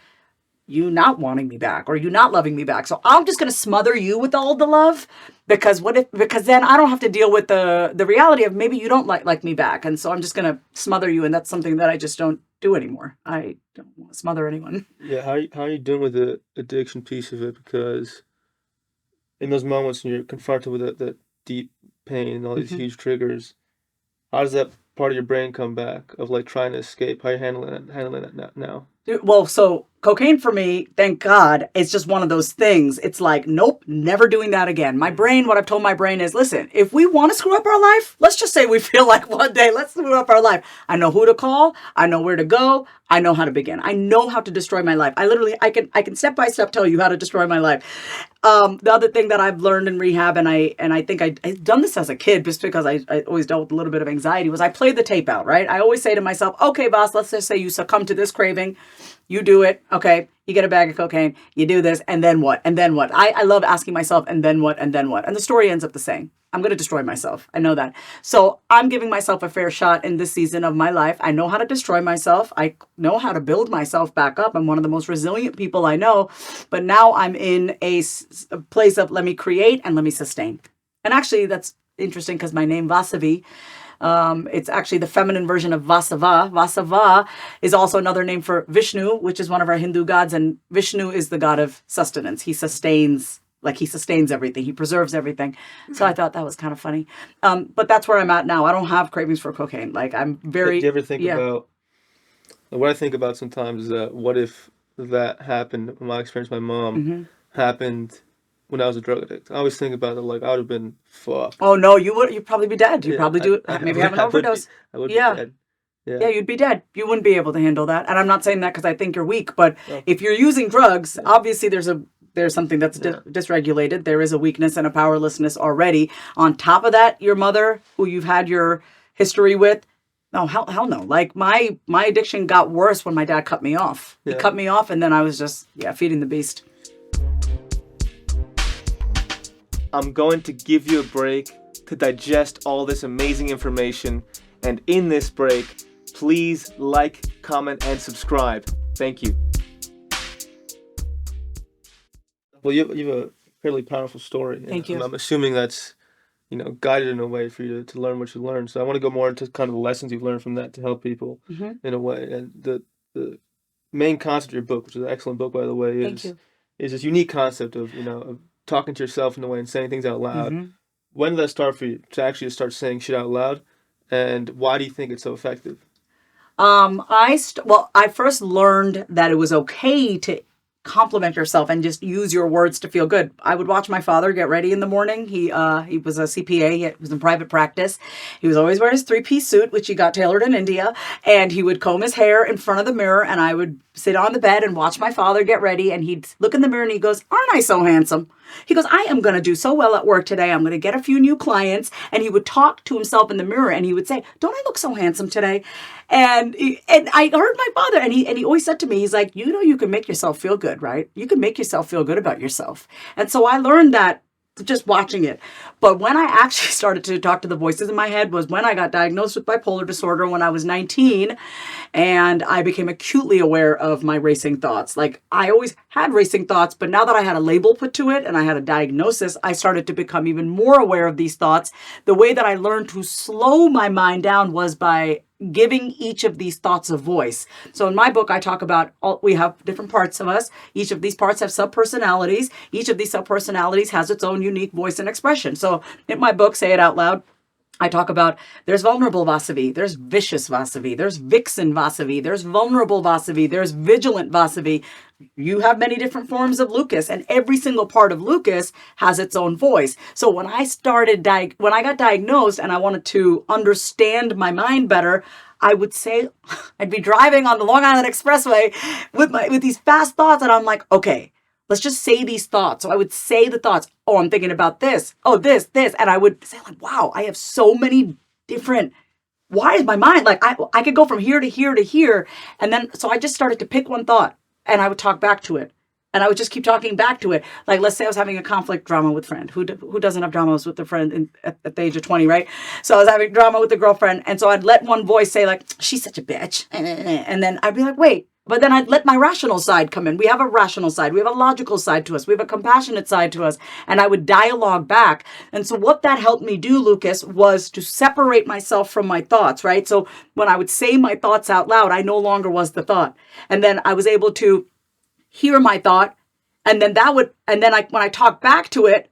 you not wanting me back or you not loving me back. So I'm just going to smother you with all the love because then I don't have to deal with the reality of maybe you don't like me back. And so I'm just going to smother you. And that's something that I just don't do anymore. I don't want to smother anyone. Yeah. How are you doing with the addiction piece of it? Because in those moments when you're confronted with that deep pain and all these huge triggers, how does that part of your brain come back of like trying to escape? How are you handling that now? Well, so cocaine for me, thank God, it's just one of those things. It's like, nope, never doing that again. My brain, what I've told my brain is, listen, if we want to screw up our life, let's just say we feel like one day, let's screw up our life. I know who to call. I know where to go. I know how to begin. I know how to destroy my life. I can step by step tell you how to destroy my life. The other thing that I've learned in rehab, and I think I've done this as a kid just because I always dealt with a little bit of anxiety, was I played the tape out, right? I always say to myself, okay, boss, let's just say you succumb to this craving. You do it. Okay. You get a bag of cocaine. You do this. And then what? And then what? I love asking myself, and then what? And then what? And the story ends up the same. I'm going to destroy myself. I know that. So I'm giving myself a fair shot in this season of my life. I know how to destroy myself. I know how to build myself back up. I'm one of the most resilient people I know. But now I'm in a place of let me create and let me sustain. And actually, that's interesting because my name, Vasavi, it's actually the feminine version of Vasava. Vasava is also another name for Vishnu, which is one of our Hindu gods. And Vishnu is the god of sustenance. He sustains everything. He preserves everything. So I thought that was kind of funny. But that's where I'm at now. I don't have cravings for cocaine. Like I'm very... Do you ever think about... What I think about sometimes is that what if that happened, in my experience, my mom, happened when I was a drug addict. I always think about it like I would have been fucked. Oh no, you'd probably be dead. You'd probably maybe have an overdose. I would be dead. Yeah, you'd be dead. You wouldn't be able to handle that. And I'm not saying that because I think you're weak, but if you're using drugs, obviously there's something that's dysregulated. There is a weakness and a powerlessness already. On top of that, your mother, who you've had your history with, no, hell no. Like my addiction got worse when my dad cut me off. He cut me off, and then I was just feeding the beast. I'm going to give you a break to digest all this amazing information. And in this break, please like, comment, and subscribe. Thank you. Well, you have a fairly powerful story. Thank you. I'm assuming that's, guided in a way for you to learn what you learned. So I want to go more into kind of the lessons you've learned from that to help people in a way. And the main concept of your book, which is an excellent book, by the way, is this unique concept of, of talking to yourself in a way and saying things out loud. When did that start for you to actually start saying shit out loud? And why do you think it's so effective? I first learned that it was okay to compliment yourself and just use your words to feel good. I would watch my father get ready in the morning. He was a CPA. He was in private practice. He was always wearing his 3-piece suit, which he got tailored in India. And he would comb his hair in front of the mirror. And I would sit on the bed and watch my father get ready. And he'd look in the mirror and he goes, "Aren't I so handsome?" He goes, "I am going to do so well at work today. I'm going to get a few new clients." And he would talk to himself in the mirror and he would say, "Don't I look so handsome today?" And I heard my father, and he always said to me, he's like, you can make yourself feel good, right? You can make yourself feel good about yourself. And so I learned that just watching it. But when I actually started to talk to the voices in my head was when I got diagnosed with bipolar disorder when I was 19, and I became acutely aware of my racing thoughts. Like I always had racing thoughts, but now that I had a label put to it and I had a diagnosis, I started to become even more aware of these thoughts. The way that I learned to slow my mind down was by giving each of these thoughts a voice. So in my book, I talk about we have different parts of us. Each of these parts have subpersonalities. Each of these subpersonalities has its own unique voice and expression. So in my book, Say It Out Loud, I talk about there's vulnerable Vasavi, there's vicious Vasavi, there's vixen Vasavi, there's vulnerable Vasavi, there's vigilant Vasavi. You have many different forms of Lucas, and every single part of Lucas has its own voice. So when I got diagnosed and I wanted to understand my mind better, I would say, I'd be driving on the Long Island Expressway with these fast thoughts, and I'm like, okay, let's just say these thoughts. So I would say the thoughts. Oh, I'm thinking about this. Oh, this. And I would say like, wow, I have so many different, why is my mind like, I could go from here to here to here. And then, so I just started to pick one thought and I would talk back to it. And I would just keep talking back to it. Like, let's say I was having a conflict drama with a friend. Who doesn't have dramas with a friend at the age of 20, right? So I was having drama with a girlfriend. And so I'd let one voice say like, she's such a bitch. And then I'd be like, wait. But then I'd let my rational side come in. We have a rational side. We have a logical side to us. We have a compassionate side to us. And I would dialogue back. And so what that helped me do, Lucas, was to separate myself from my thoughts, right? So when I would say my thoughts out loud, I no longer was the thought. And then I was able to hear my thought. And then when I talk back to it,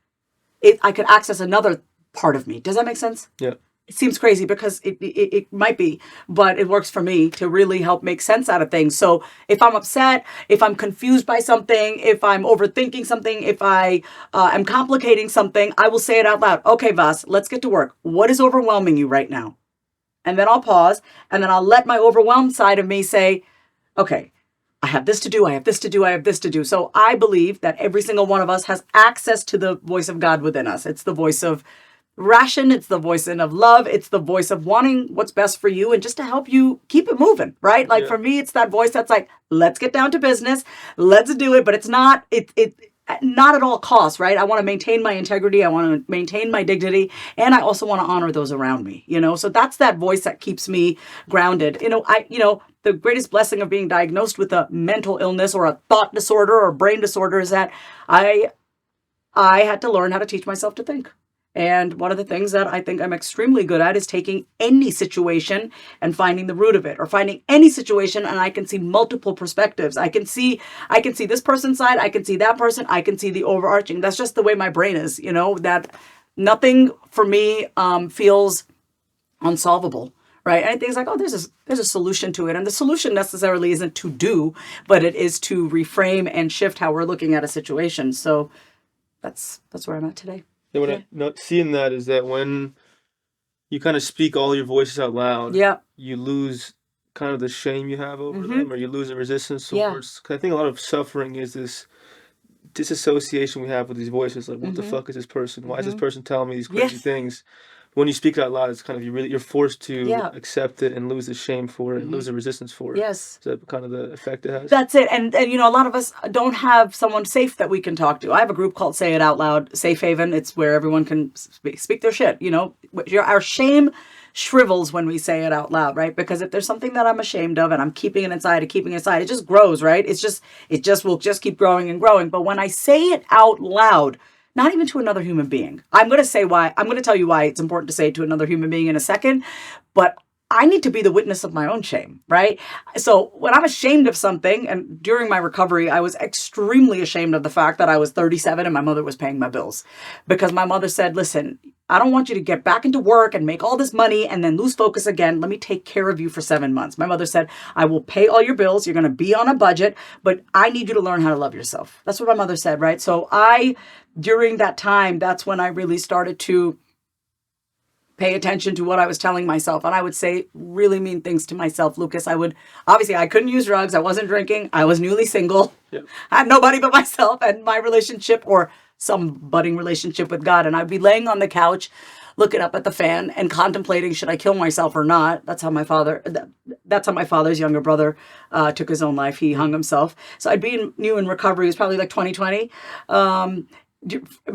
I could access another part of me. Does that make sense? Yeah. seems crazy because it might be, but it works for me to really help make sense out of things. So if I'm upset, if I'm confused by something, if I'm overthinking something, if I am complicating something, I will say it out loud. Okay, Vas, let's get to work. What is overwhelming you right now? And then I'll pause, and then I'll let my overwhelmed side of me say, okay, I have this to do, I have this to do, I have this to do. So I believe that every single one of us has access to the voice of God within us. It's the voice of ration, it's the voice of love, it's the voice of wanting what's best for you and just to help you keep it moving, right? Like for me, it's that voice that's like, let's get down to business, let's do it, but it's not not at all costs, right? I want to maintain my integrity, I want to maintain my dignity, and I also want to honor those around me, So that's that voice that keeps me grounded. The greatest blessing of being diagnosed with a mental illness or a thought disorder or brain disorder is that I had to learn how to teach myself to think. And one of the things that I think I'm extremely good at is taking any situation and finding the root of it, or finding any situation and I can see multiple perspectives. I can see this person's side, I can see that person, I can see the overarching. That's just the way my brain is, that nothing for me feels unsolvable. Right. And it's like, oh, there's a solution to it. And the solution necessarily isn't to do, but it is to reframe and shift how we're looking at a situation. So that's where I'm at today. Yeah, seeing that is that when you kind of speak all your voices out loud, you lose kind of the shame you have over them, or you lose the resistance towards. Cause I think a lot of suffering is this disassociation we have with these voices. Like, what the fuck is this person? Why is this person telling me these crazy things? When you speak it out loud, it's kind of you're forced to accept it and lose the shame for it and lose the resistance for it. Yes. Is that kind of the effect it has? That's it. And a lot of us don't have someone safe that we can talk to. I have a group called Say It Out Loud, Safe Haven. It's where everyone can speak their shit. Our shame shrivels when we say it out loud, right? Because if there's something that I'm ashamed of and I'm keeping it inside, it just grows, right? It will just keep growing and growing. But when I say it out loud, not even to another human being. I'm going to tell you why it's important to say it to another human being in a second, but I need to be the witness of my own shame, right? So when I'm ashamed of something, and during my recovery, I was extremely ashamed of the fact that I was 37 and my mother was paying my bills. Because my mother said, listen, I don't want you to get back into work and make all this money and then lose focus again. Let me take care of you for 7 months. My mother said, I will pay all your bills. You're going to be on a budget, but I need you to learn how to love yourself. That's what my mother said, right? So during that time, that's when I really started to pay attention to what I was telling myself. And I would say really mean things to myself, Lucas. I couldn't use drugs. I wasn't drinking. I was newly single. Yep. I had nobody but myself and my relationship, or some budding relationship with God. And I'd be laying on the couch, looking up at the fan and contemplating, should I kill myself or not? That's how my father's younger brother took his own life. He hung himself. So I'd be new in recovery. It was probably like 2020,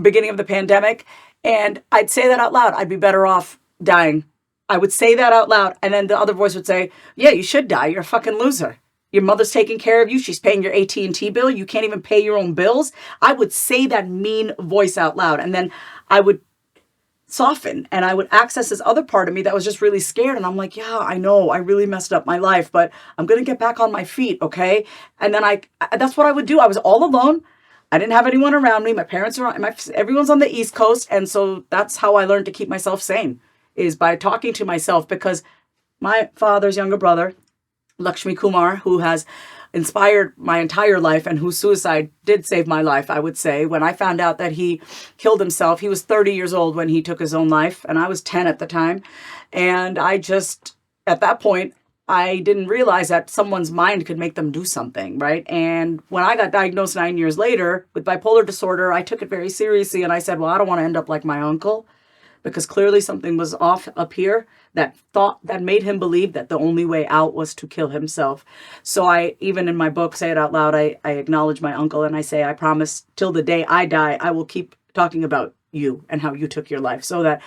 beginning of the pandemic. And I'd say that out loud. I'd be better off dying. I would say that out loud. And then the other voice would say, yeah, you should die. You're a fucking loser. Your mother's taking care of you. She's paying your AT&T bill. You can't even pay your own bills. I would say that mean voice out loud. And then I would soften and I would access this other part of me that was just really scared. And I'm like, yeah, I know I really messed up my life, but I'm going to get back on my feet. Okay. And then that's what I would do. I was all alone. I didn't have anyone around me. My parents everyone's on the East Coast. And so that's how I learned to keep myself sane, is by talking to myself, because my father's younger brother, Vasavi Kumar, who has inspired my entire life and whose suicide did save my life, I would say, when I found out that he killed himself, he was 30 years old when he took his own life, and I was 10 at the time. And at that point, I didn't realize that someone's mind could make them do something, right? And when I got diagnosed 9 years later with bipolar disorder, I took it very seriously. And I said, well, I don't want to end up like my uncle, because clearly something was off up here that made him believe that the only way out was to kill himself. So even in my book, Say It Out Loud, I acknowledge my uncle and I say, I promise till the day I die, I will keep talking about you and how you took your life, so that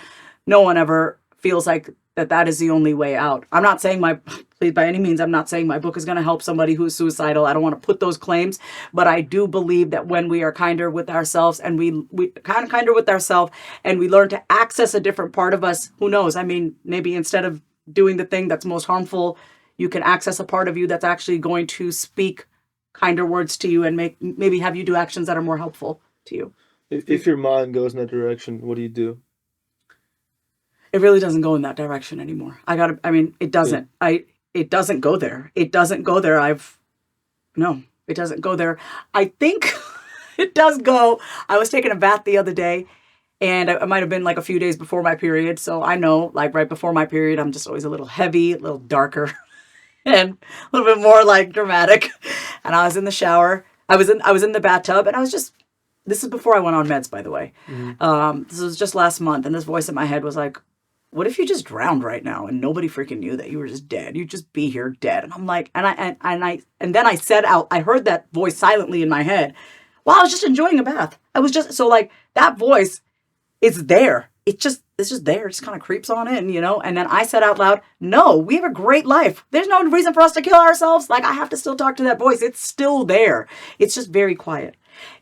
no one ever feels like that is the only way out. I'm not saying by any means, I'm not saying my book is going to help somebody who's suicidal. I don't want to put those claims, but I do believe that when we are kinder with ourselves and we kinder with ourselves and we learn to access a different part of us, who knows? I mean, maybe instead of doing the thing that's most harmful, you can access a part of you that's actually going to speak kinder words to you and maybe have you do actions that are more helpful to you. If your mind goes in that direction, what do you do? It really doesn't go in that direction anymore. It doesn't. It doesn't go there. It doesn't go there. No, it doesn't go there. I think it does go. I was taking a bath the other day, and it might have been like a few days before my period. So I know, like right before my period, I'm just always a little heavy, a little darker, and a little bit more like dramatic. And I was in the shower. I was in the bathtub, and I was just. This is before I went on meds, by the way. This was just last month, and this voice in my head was like, "What if you just drowned right now and nobody freaking knew that you were just dead? You'd just be here dead." And I'm like, and then I said out, I heard that voice silently in my head while I was just enjoying a bath. I was just so like that voice is there. It's just there. It just kind of creeps on in, you know. And then I said out loud, "No, we have a great life. There's no reason for us to kill ourselves. Like I have to still talk to that voice. It's still there. It's just very quiet."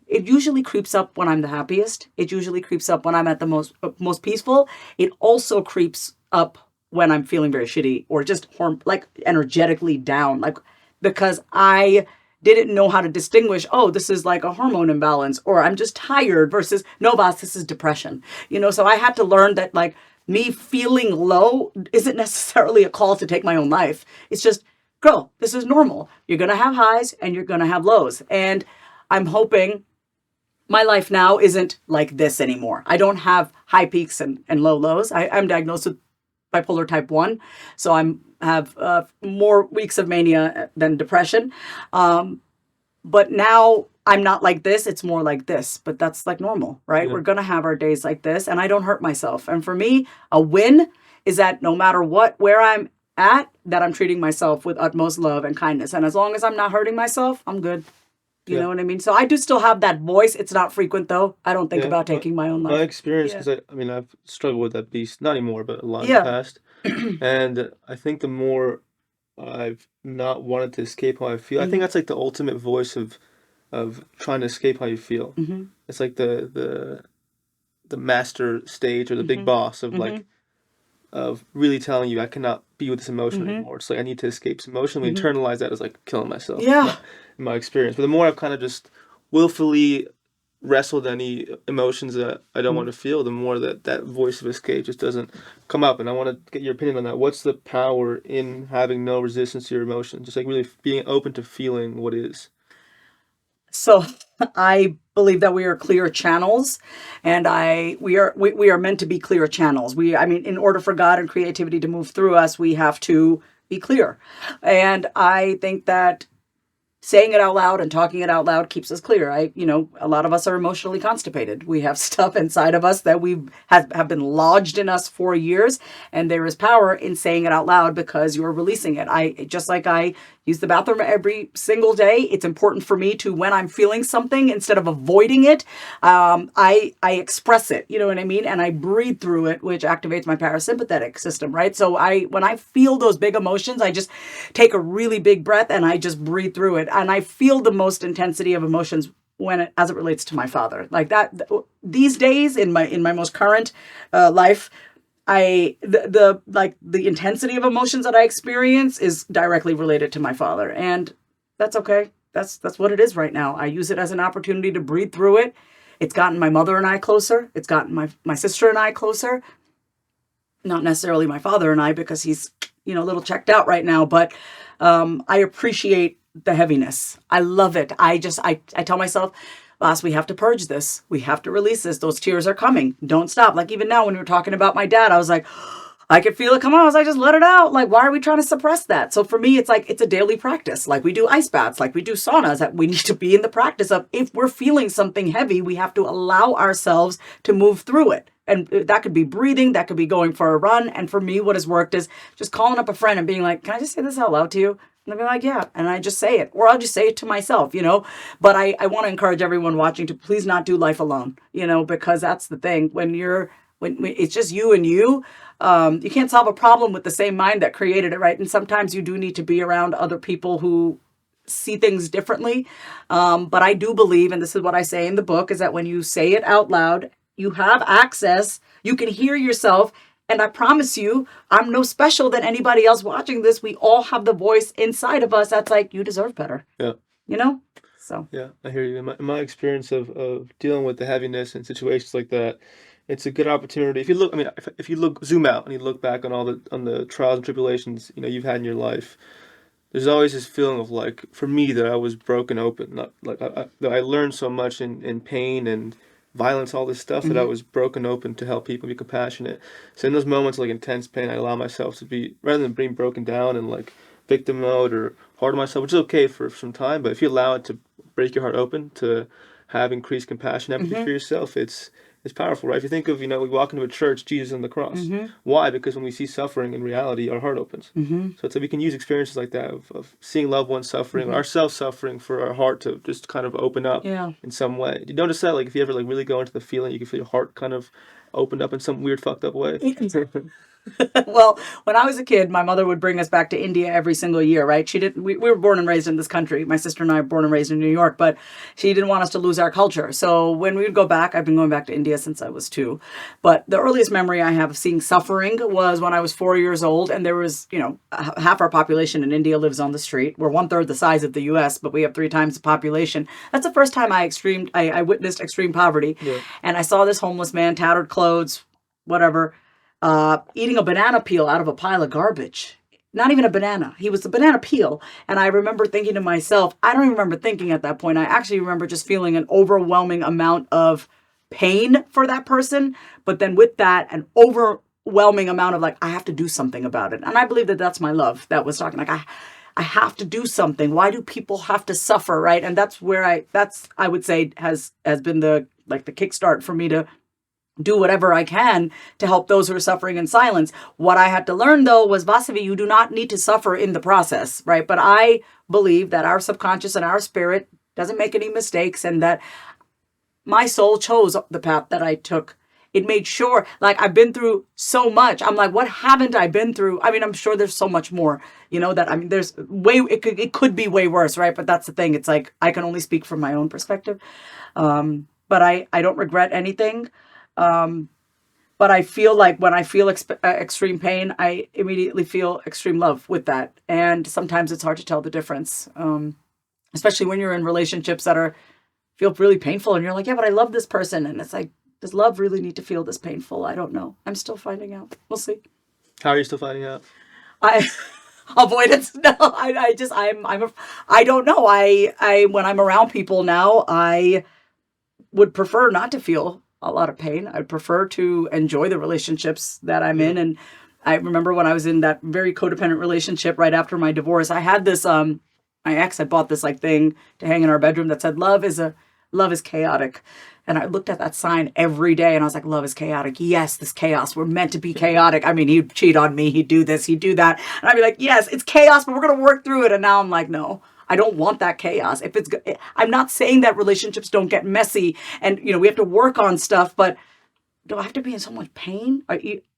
It usually creeps up when I'm the happiest. It usually creeps up when I'm at the most peaceful. It also creeps up when I'm feeling very shitty or just like energetically down, like because I didn't know how to distinguish. Oh, this is like a hormone imbalance, or I'm just tired versus no, Vas, this is depression. You know, so I had to learn that like me feeling low isn't necessarily a call to take my own life. It's just, girl, this is normal. You're gonna have highs and you're gonna have lows, and I'm hoping my life now isn't like this anymore. I don't have high peaks and low lows. I'm diagnosed with bipolar type 1. So have more weeks of mania than depression. But now I'm not like this. It's more like this. But that's like normal, right? Yeah. We're going to have our days like this. And I don't hurt myself. And for me, a win is that no matter where I'm at, that I'm treating myself with utmost love and kindness. And as long as I'm not hurting myself, I'm good. You know what I mean? So I do still have that voice. It's not frequent, though. I don't think about taking my own life. My experience, because I've struggled with that beast, not anymore, but a lot in the past. And I think the more I've not wanted to escape how I feel, I think that's like the ultimate voice of trying to escape how you feel. It's like the master stage or the big boss of like, of really telling you I cannot be with this emotion anymore. It's like I need to escape this emotion. We internalize that as like killing myself. Yeah. In my experience. But the more I've kind of just willfully wrestled any emotions that I don't want to feel, the more that voice of escape just doesn't come up. And I want to get your opinion on that. What's the power in having no resistance to your emotions? Just like really being open to feeling what is. So I believe that we are clear channels, and we are meant to be clear channels. In order for God and creativity to move through us, we have to be clear. And I think that saying it out loud and talking it out loud keeps us clear. A lot of us are emotionally constipated. We have stuff inside of us that have been lodged in us for years, and there is power in saying it out loud because you're releasing it. I use the bathroom every single day. It's important for me to, when I'm feeling something, instead of avoiding it, I express it, you know what I mean? And I breathe through it, which activates my parasympathetic system, right? So when I feel those big emotions, I just take a really big breath and I just breathe through it. And I feel the most intensity of emotions as it relates to my father. Like that, these days in my most current life, the intensity of emotions that I experience is directly related to my father, and that's okay. That's what it is right now. I use it as an opportunity to breathe through it. It's gotten my mother and I closer. It's gotten my sister and I closer. Not necessarily my father and I, because he's a little checked out right now, but I appreciate the heaviness. I love it. I tell myself, Vas, we have to purge this. We have to release this. Those tears are coming. Don't stop. Like even now when we were talking about my dad, I was like, I could feel it come on. I was like, just let it out. Like, why are we trying to suppress that? So for me, it's like, it's a daily practice. Like we do ice baths, like we do saunas, that we need to be in the practice of, if we're feeling something heavy, we have to allow ourselves to move through it. And that could be breathing, that could be going for a run. And for me, what has worked is just calling up a friend and being like, can I just say this out loud to you? And they'll be like, yeah. And I just say it. Or I'll just say it to myself, But I want to encourage everyone watching to please not do life alone, because that's the thing. When it's just you and you can't solve a problem with the same mind that created it, right? And sometimes you do need to be around other people who see things differently. But I do believe, and this is what I say in the book, is that when you say it out loud, you have access, you can hear yourself. And I promise you, I'm no special than anybody else watching this. We all have the voice inside of us that's like, you deserve better. Yeah. So. Yeah, I hear you. In my experience of dealing with the heaviness and situations like that, it's a good opportunity. If you look, I mean, if you look, zoom out and you look back on all the trials and tribulations, you've had in your life, there's always this feeling of like, for me, that I was broken open. Not like that I learned so much in pain and violence, all this stuff, that I was broken open to help people, be compassionate. So in those moments, like intense pain, I allow myself to be, rather than being broken down and like victim mode or hard on myself, which is okay for some time, but if you allow it to break your heart open, to have increased compassion, empathy for yourself, it's powerful, right? If you think of, we walk into a church, Jesus on the cross. Why? Because when we see suffering in reality, our heart opens. So it's like we can use experiences like that of seeing loved ones suffering, or ourselves suffering, for our heart to just kind of open up in some way. Do you notice that? Like if you ever like really go into the feeling, you can feel your heart kind of opened up in some weird fucked up way. Well, when I was a kid, my mother would bring us back to India every single year, right? She didn't. We were born and raised in this country. My sister and I were born and raised in New York, but she didn't want us to lose our culture. So when we would go back, I've been going back to India since I was 2. But the earliest memory I have of seeing suffering was when I was 4 years old, and there was, half our population in India lives on the street. We're 1/3 the size of the U.S., but we have 3 times the population. That's the first time I witnessed extreme poverty, and I saw this homeless man, tattered clothes, whatever. Eating a banana peel out of a pile of garbage. Not even a banana. He was a banana peel. And I remember thinking to myself, I don't even remember thinking at that point. I actually remember just feeling an overwhelming amount of pain for that person. But then with that, an overwhelming amount of like, I have to do something about it. And I believe that that's my love that was talking like, I have to do something. Why do people have to suffer? Right. And that's where I would say has been the kickstart for me to do whatever I can to help those who are suffering in silence. What I had to learn, though, was, Vasavi, you do not need to suffer in the process, right? But I believe that our subconscious and our spirit doesn't make any mistakes, and that my soul chose the path that I took. It made sure, like, I've been through so much. I'm like, what haven't I been through? I mean, I'm sure there's so much more, there's it could be way worse, right? But that's the thing. It's like, I can only speak from my own perspective. But I don't regret anything. But I feel like when I feel extreme pain, I immediately feel extreme love with that. And sometimes it's hard to tell the difference, especially when you're in relationships that feel really painful. And you're like, yeah, but I love this person. And it's like, does love really need to feel this painful? I don't know. I'm still finding out. We'll see. How are you still finding out? Avoidance. No, I don't know. When I'm around people now, I would prefer not to feel a lot of pain. I'd prefer to enjoy the relationships that I'm in. And I remember when I was in that very codependent relationship right after my divorce, I had this, my ex had bought this like thing to hang in our bedroom that said, love is chaotic. And I looked at that sign every day and I was like, love is chaotic. Yes, this chaos. We're meant to be chaotic. I mean, he'd cheat on me. He'd do this. He'd do that. And I'd be like, yes, it's chaos, but we're going to work through it. And now I'm like, no. I don't want that chaos. I'm not saying that relationships don't get messy and, we have to work on stuff, but do I have to be in so much pain?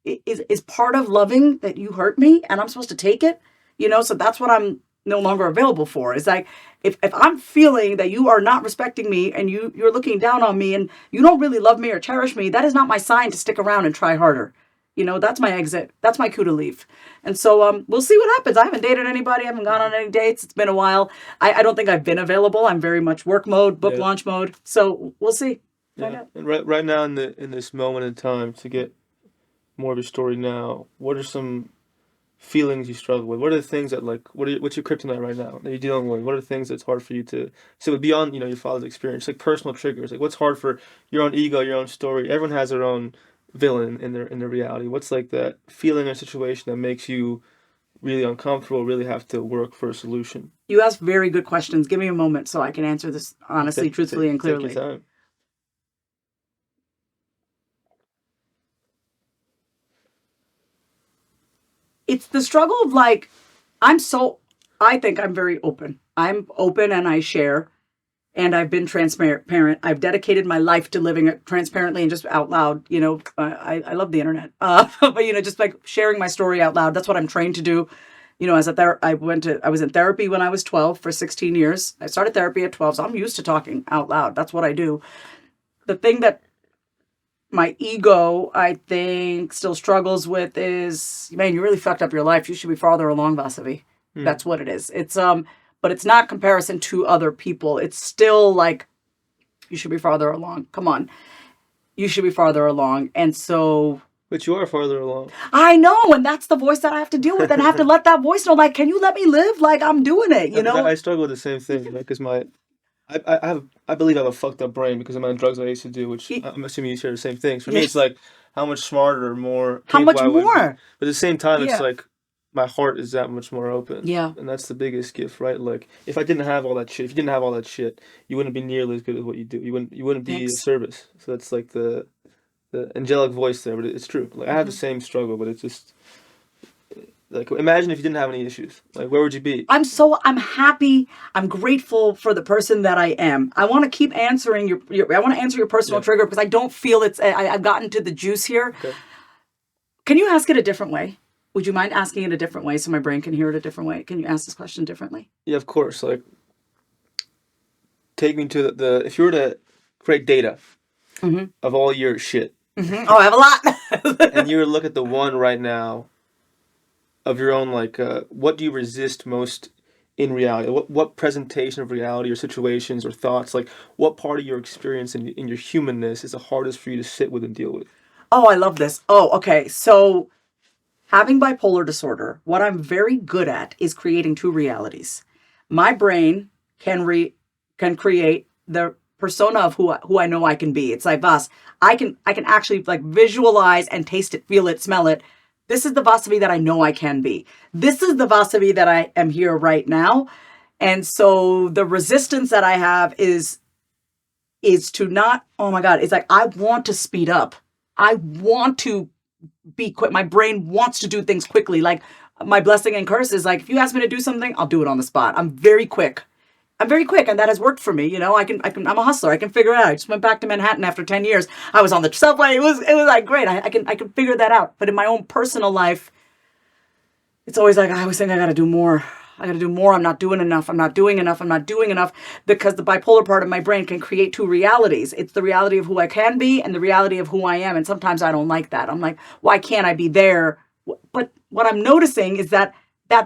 Is part of loving that you hurt me and I'm supposed to take it? So that's what I'm no longer available for. It's like, if I'm feeling that you are not respecting me and you're looking down on me and you don't really love me or cherish me, that is not my sign to stick around and try harder. That's my exit. That's my cue to leave. And so we'll see what happens. I haven't dated anybody. I haven't gone on any dates. It's been a while. I don't think I've been available. I'm very much work mode, book launch mode. So we'll see. Yeah. And right now in this moment in time, to get more of your story now, what are some feelings you struggle with? What are the things that what's your kryptonite right now that you're dealing with? What are the things that's hard for you to so beyond your father's experience, like personal triggers, like what's hard for your own ego, your own story? Everyone has their own villain in their reality. What's like that feeling or situation that makes you really uncomfortable, really have to work for a solution? You ask very good questions. Give me a moment so I can answer this honestly, truthfully, and clearly. Take your time. It's the struggle of I think I'm very open. I'm open and I share. And I've been transparent. I've dedicated my life to living it transparently and just out loud. I love the internet. But just like sharing my story out loud. That's what I'm trained to do. I was in therapy when I was 12 for 16 years. I started therapy at 12, so I'm used to talking out loud. That's what I do. The thing that my ego, I think, still struggles with is, man, you really fucked up your life. You should be farther along, Vasavi. That's what it is. But it's not comparison to other people. It's still like, you should be farther along. Come on. You should be farther along. And so But you are farther along. I know, and that's the voice that I have to deal with, and I have to let that voice know, like, can you let me live? Like, I'm doing it, you know? I struggle with the same thing, because I believe I have a fucked up brain because of the drugs I used to do, which I'm assuming you share the same things. For me, it's like how much smarter or more How capable much I would be. more? But at the same time, it's Yeah. like my heart is that much more open. Yeah. And that's the biggest gift, right? Like if I didn't have all that shit, if you didn't have all that shit, you wouldn't be nearly as good at what you do. You wouldn't be of Thanks. service. So that's like the angelic voice there, but it's true. Like I have the same struggle, but it's just like imagine if you didn't have any issues. Like where would you be? I'm happy. I'm grateful for the person that I am. I want to keep answering I want to answer your personal trigger because I don't feel I've gotten to the juice here. Okay. Can you ask it a different way? Would you mind asking it a different way so my brain can hear it a different way? Can you ask this question differently? Yeah, of course. Like take me to the if you were to create data of all your shit. Oh, I have a lot. And you were to look at the one right now of your own, like, what do you resist most in reality? What presentation of reality or situations or thoughts, like, what part of your experience in your humanness is the hardest for you to sit with and deal with? Oh, I love this. Oh, okay. So having bipolar disorder, what I'm very good at is creating two realities. My brain can create the persona of who I know I can be. It's like Vas, I can actually like visualize and taste it, feel it, smell it. This is the Vasavi that I know I can be. This is the Vasavi that I am here right now. And so the resistance that I have is to not, oh my God, it's like I want to speed up. I want to be quick. My brain wants to do things quickly. Like my blessing and curse is like, if you ask me to do something, I'll do it on the spot. I'm very quick. And that has worked for me. You know, I'm a hustler. I can figure it out. I just went back to Manhattan after 10 years. I was on the subway. It was like great. I can figure that out. But in my own personal life, it's always like, I always think I got to do more. I got to do more. I'm not doing enough. I'm not doing enough. I'm not doing enough because the bipolar part of my brain can create two realities. It's the reality of who I can be and the reality of who I am. And sometimes I don't like that. I'm like, why can't I be there? But what I'm noticing is that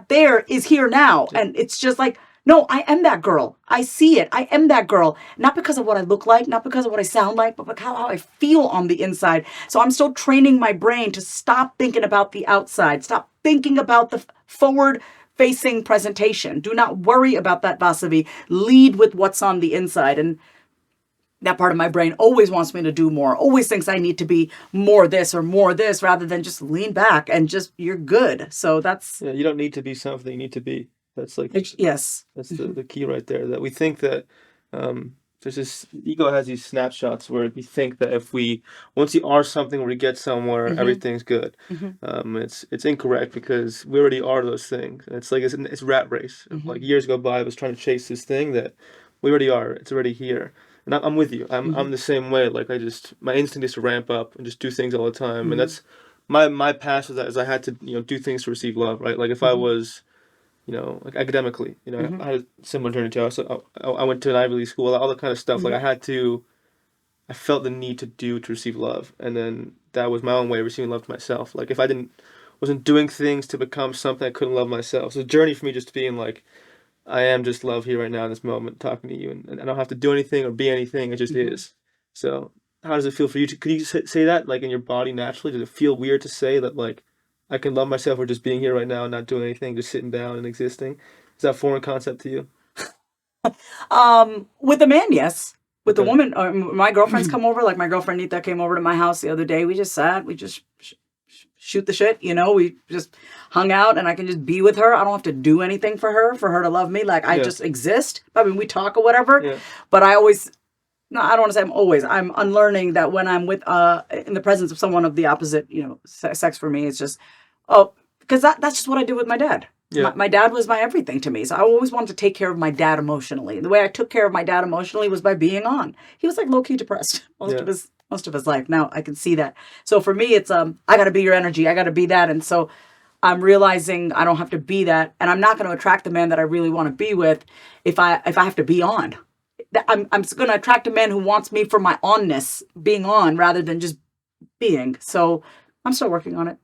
there is here now. And it's just like, no, I am that girl. I see it. I am that girl. Not because of what I look like, not because of what I sound like, but how I feel on the inside. So I'm still training my brain to stop thinking about the outside. Stop thinking about the forward-facing presentation. Do not worry about that, Vasavi. Lead with what's on the inside. And that part of my brain always wants me to do more, always thinks I need to be more this or more this rather than just lean back and just, you're good. So that's... Yeah, you don't need to be something, you need to be. That's like yes. That's the key right there. That we think that there's this ego has these snapshots where we think that if we once you are something or we get somewhere, everything's good. It's incorrect because we already are those things. It's like it's a rat race. Like years go by, I was trying to chase this thing that we already are. It's already here. And I'm with you. I'm the same way. Like my instinct is to ramp up and just do things all the time. And that's my past was that is I had to do things to receive love. Right. Like if I was like academically, I had a similar journey too. I went to an Ivy League school, all that kind of stuff. Like I felt the need to do to receive love, and then that was my own way of receiving love to myself. Like if I wasn't doing things to become something, I couldn't love myself. So the journey for me just being like, I am just love here right now in this moment, talking to you, and I don't have to do anything or be anything. It just is. So how does it feel for you? Could you say that like in your body naturally? Does it feel weird to say that like? I can love myself for just being here right now and not doing anything, just sitting down and existing. Is that a foreign concept to you? With a man, yes. With the woman, my girlfriends come over. Like my girlfriend Nita came over to my house the other day. We just sat. We just shoot the shit. We just hung out, and I can just be with her. I don't have to do anything for her to love me. Like I just exist. I mean, we talk or whatever. Yeah. But I always. No, I don't want to say I'm unlearning that when I'm with in the presence of someone of the opposite, sex for me, it's just because that's just what I did with my dad. Yeah. My dad was my everything to me. So I always wanted to take care of my dad emotionally. And the way I took care of my dad emotionally was by being on. He was like low key depressed most of his life. Now I can see that. So for me, it's I got to be your energy. I got to be that. And so I'm realizing I don't have to be that, and I'm not going to attract the man that I really want to be with if I have to be on. I'm going to attract a man who wants me for my onness, being on, rather than just being. So I'm still working on it.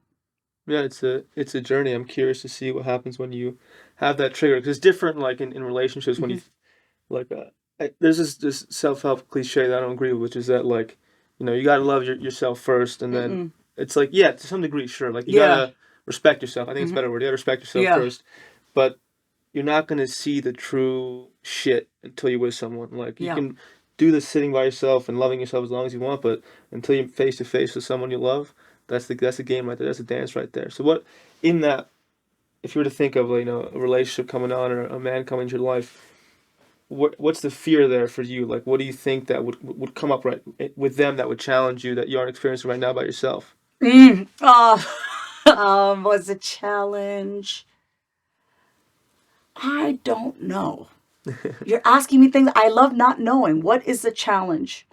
Yeah, it's a journey. I'm curious to see what happens when you have that trigger, because it's different. Like in relationships, when you like there's this self-help cliche that I don't agree with, which is that like you got to love yourself first, and then it's like, yeah, to some degree, sure. Like, you got to respect yourself. I think it's a better word. You got to respect yourself first. But you're not going to see the true shit until you're with someone. Like, you can do this sitting by yourself and loving yourself as long as you want, but until you're face to face with someone you love, that's the game right there. That's the dance right there. So what, in that, if you were to think of, like, a relationship coming on or a man coming into your life, what's the fear there for you? Like, what do you think that would come up right with them that would challenge you that you aren't experiencing right now by yourself? What's a challenge? I don't know. You're asking me things. I love not knowing. What is the challenge?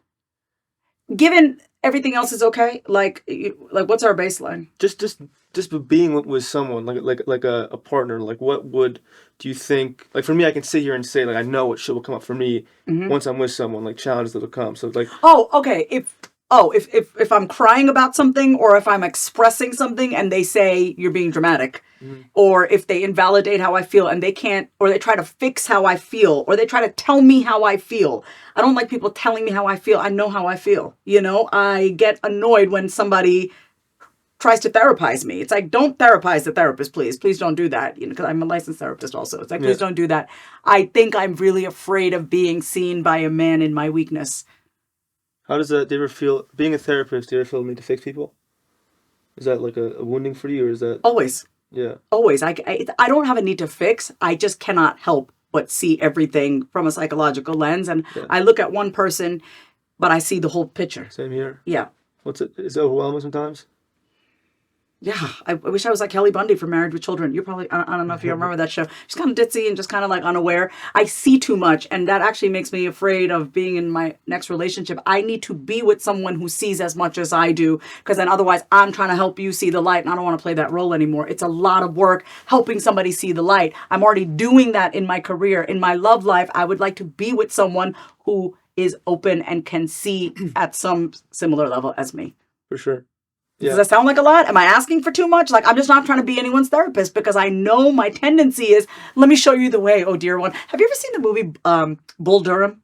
Given everything else is okay, like what's our baseline? Just being with someone, like a partner. Like, do you think? Like, for me, I can sit here and say, like, I know what shit will come up for me once I'm with someone. Like, challenges that'll come. So, like, oh, okay. If I'm crying about something, or if I'm expressing something and they say you're being dramatic, or if they invalidate how I feel and they can't, or they try to fix how I feel, or they try to tell me how I feel. I don't like people telling me how I feel. I know how I feel. I get annoyed when somebody tries to therapize me. It's like, don't therapize the therapist, please. Please don't do that. Because I'm a licensed therapist also. It's like, please don't do that. I think I'm really afraid of being seen by a man in my weakness. How does that, do you ever feel, being a therapist, do you ever feel the need to fix people? Is that like a wounding for you, or is that? Always. Yeah. Always. I don't have a need to fix. I just cannot help but see everything from a psychological lens. And I look at one person, but I see the whole picture. Same here. Yeah. Is it overwhelming sometimes? Yeah, I wish I was like Kelly Bundy from Married with Children. You probably, I don't know if you remember that show. She's kind of ditzy and just kind of like unaware. I see too much, and that actually makes me afraid of being in my next relationship. I need to be with someone who sees as much as I do, because then otherwise I'm trying to help you see the light, and I don't want to play that role anymore. It's a lot of work helping somebody see the light. I'm already doing that in my career. In my love life, I would like to be with someone who is open and can see at some similar level as me. For sure. Yeah. Does that sound like a lot? Am I asking for too much? Like, I'm just not trying to be anyone's therapist, because I know my tendency is, let me show you the way, oh dear one. Have you ever seen the movie Bull Durham?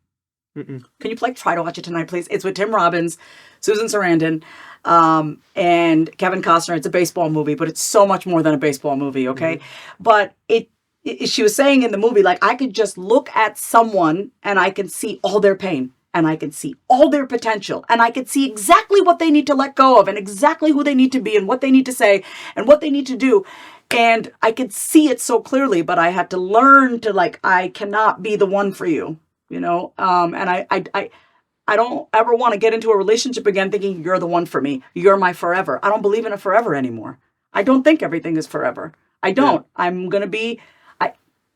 Mm-mm. Can you try to watch it tonight, please? It's with Tim Robbins, Susan Sarandon, and Kevin Costner. It's a baseball movie, but it's so much more than a baseball movie, okay? But she was saying in the movie, like, I could just look at someone and I can see all their pain. And I can see all their potential, and I can see exactly what they need to let go of, and exactly who they need to be, and what they need to say, and what they need to do. And I could see it so clearly, but I had to learn to, like, I cannot be the one for you, And I don't ever want to get into a relationship again thinking you're the one for me. You're my forever. I don't believe in a forever anymore. I don't think everything is forever. I don't. Yeah. I'm going to be...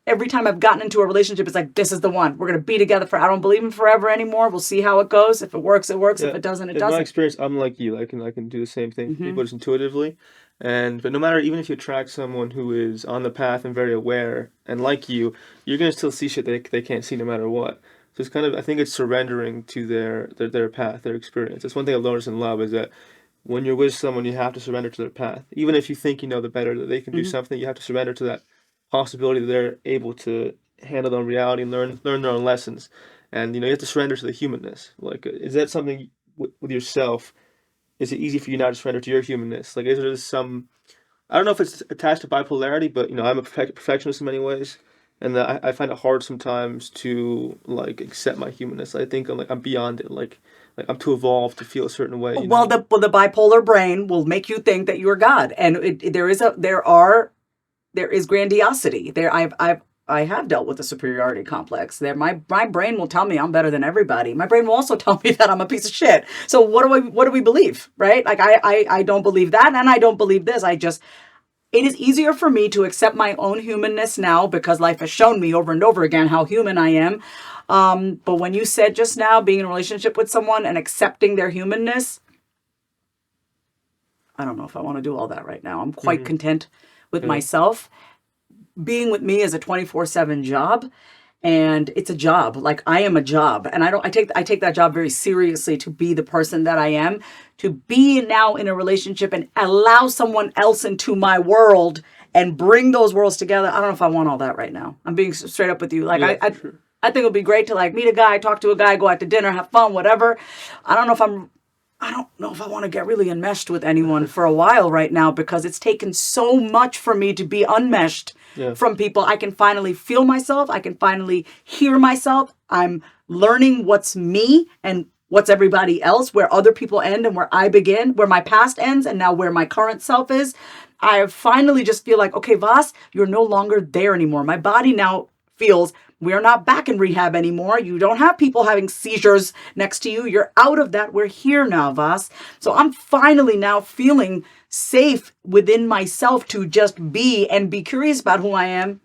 Every time I've gotten into a relationship, it's like, this is the one. We're going to be together I don't believe in forever anymore. We'll see how it goes. If it works, it works. Yeah. If it doesn't, it doesn't. In my experience, I'm like you. I can do the same thing. People just intuitively. But no matter, even if you attract someone who is on the path and very aware and like you're going to still see shit they can't see no matter what. So it's kind of, I think it's surrendering to their path, their experience. That's one thing I've noticed in love, is that when you're with someone, you have to surrender to their path. Even if you think you know the better, that they can do something, you have to surrender to that possibility that they're able to handle their own reality and learn their own lessons. And you have to surrender to the humanness. Like, is that something with yourself? Is it easy for you now to surrender to your humanness? Like, is there some, I don't know if it's attached to bipolarity, but I'm a perfectionist in many ways, and I find it hard sometimes to like accept my humanness. I think I'm beyond it. Like I'm too evolved to feel a certain way. Well, the bipolar brain will make you think that you are God, and there is grandiosity there. I have dealt with a superiority complex. There, my brain will tell me I'm better than everybody. My brain will also tell me that I'm a piece of shit. So what do we believe, right? Like I don't believe that, and I don't believe this. It is easier for me to accept my own humanness now, because life has shown me over and over again how human I am. But when you said just now, being in a relationship with someone and accepting their humanness, I don't know if I want to do all that right now. I'm quite content with myself. Being with me is a 24/7 job, and it's a job. Like, I am a job, and I take that job very seriously, to be the person that I am, to be now in a relationship and allow someone else into my world and bring those worlds together. I don't know if I want all that right now. I'm being straight up with you. Like, I think it would be great to like meet a guy, talk to a guy, go out to dinner, have fun, whatever. I don't know if I'm I don't know if I want to get really enmeshed with anyone for a while right now, because it's taken so much for me to be unmeshed from people. I can finally feel myself. I can finally hear myself. I'm learning what's me and what's everybody else, where other people end and where I begin, where my past ends and now where my current self is. I finally just feel like, okay, Vas, you're no longer there anymore. My body now feels we're not back in rehab anymore. You don't have people having seizures next to you. You're out of that. We're here now, Vas. So I'm finally now feeling safe within myself to just be and be curious about who I am.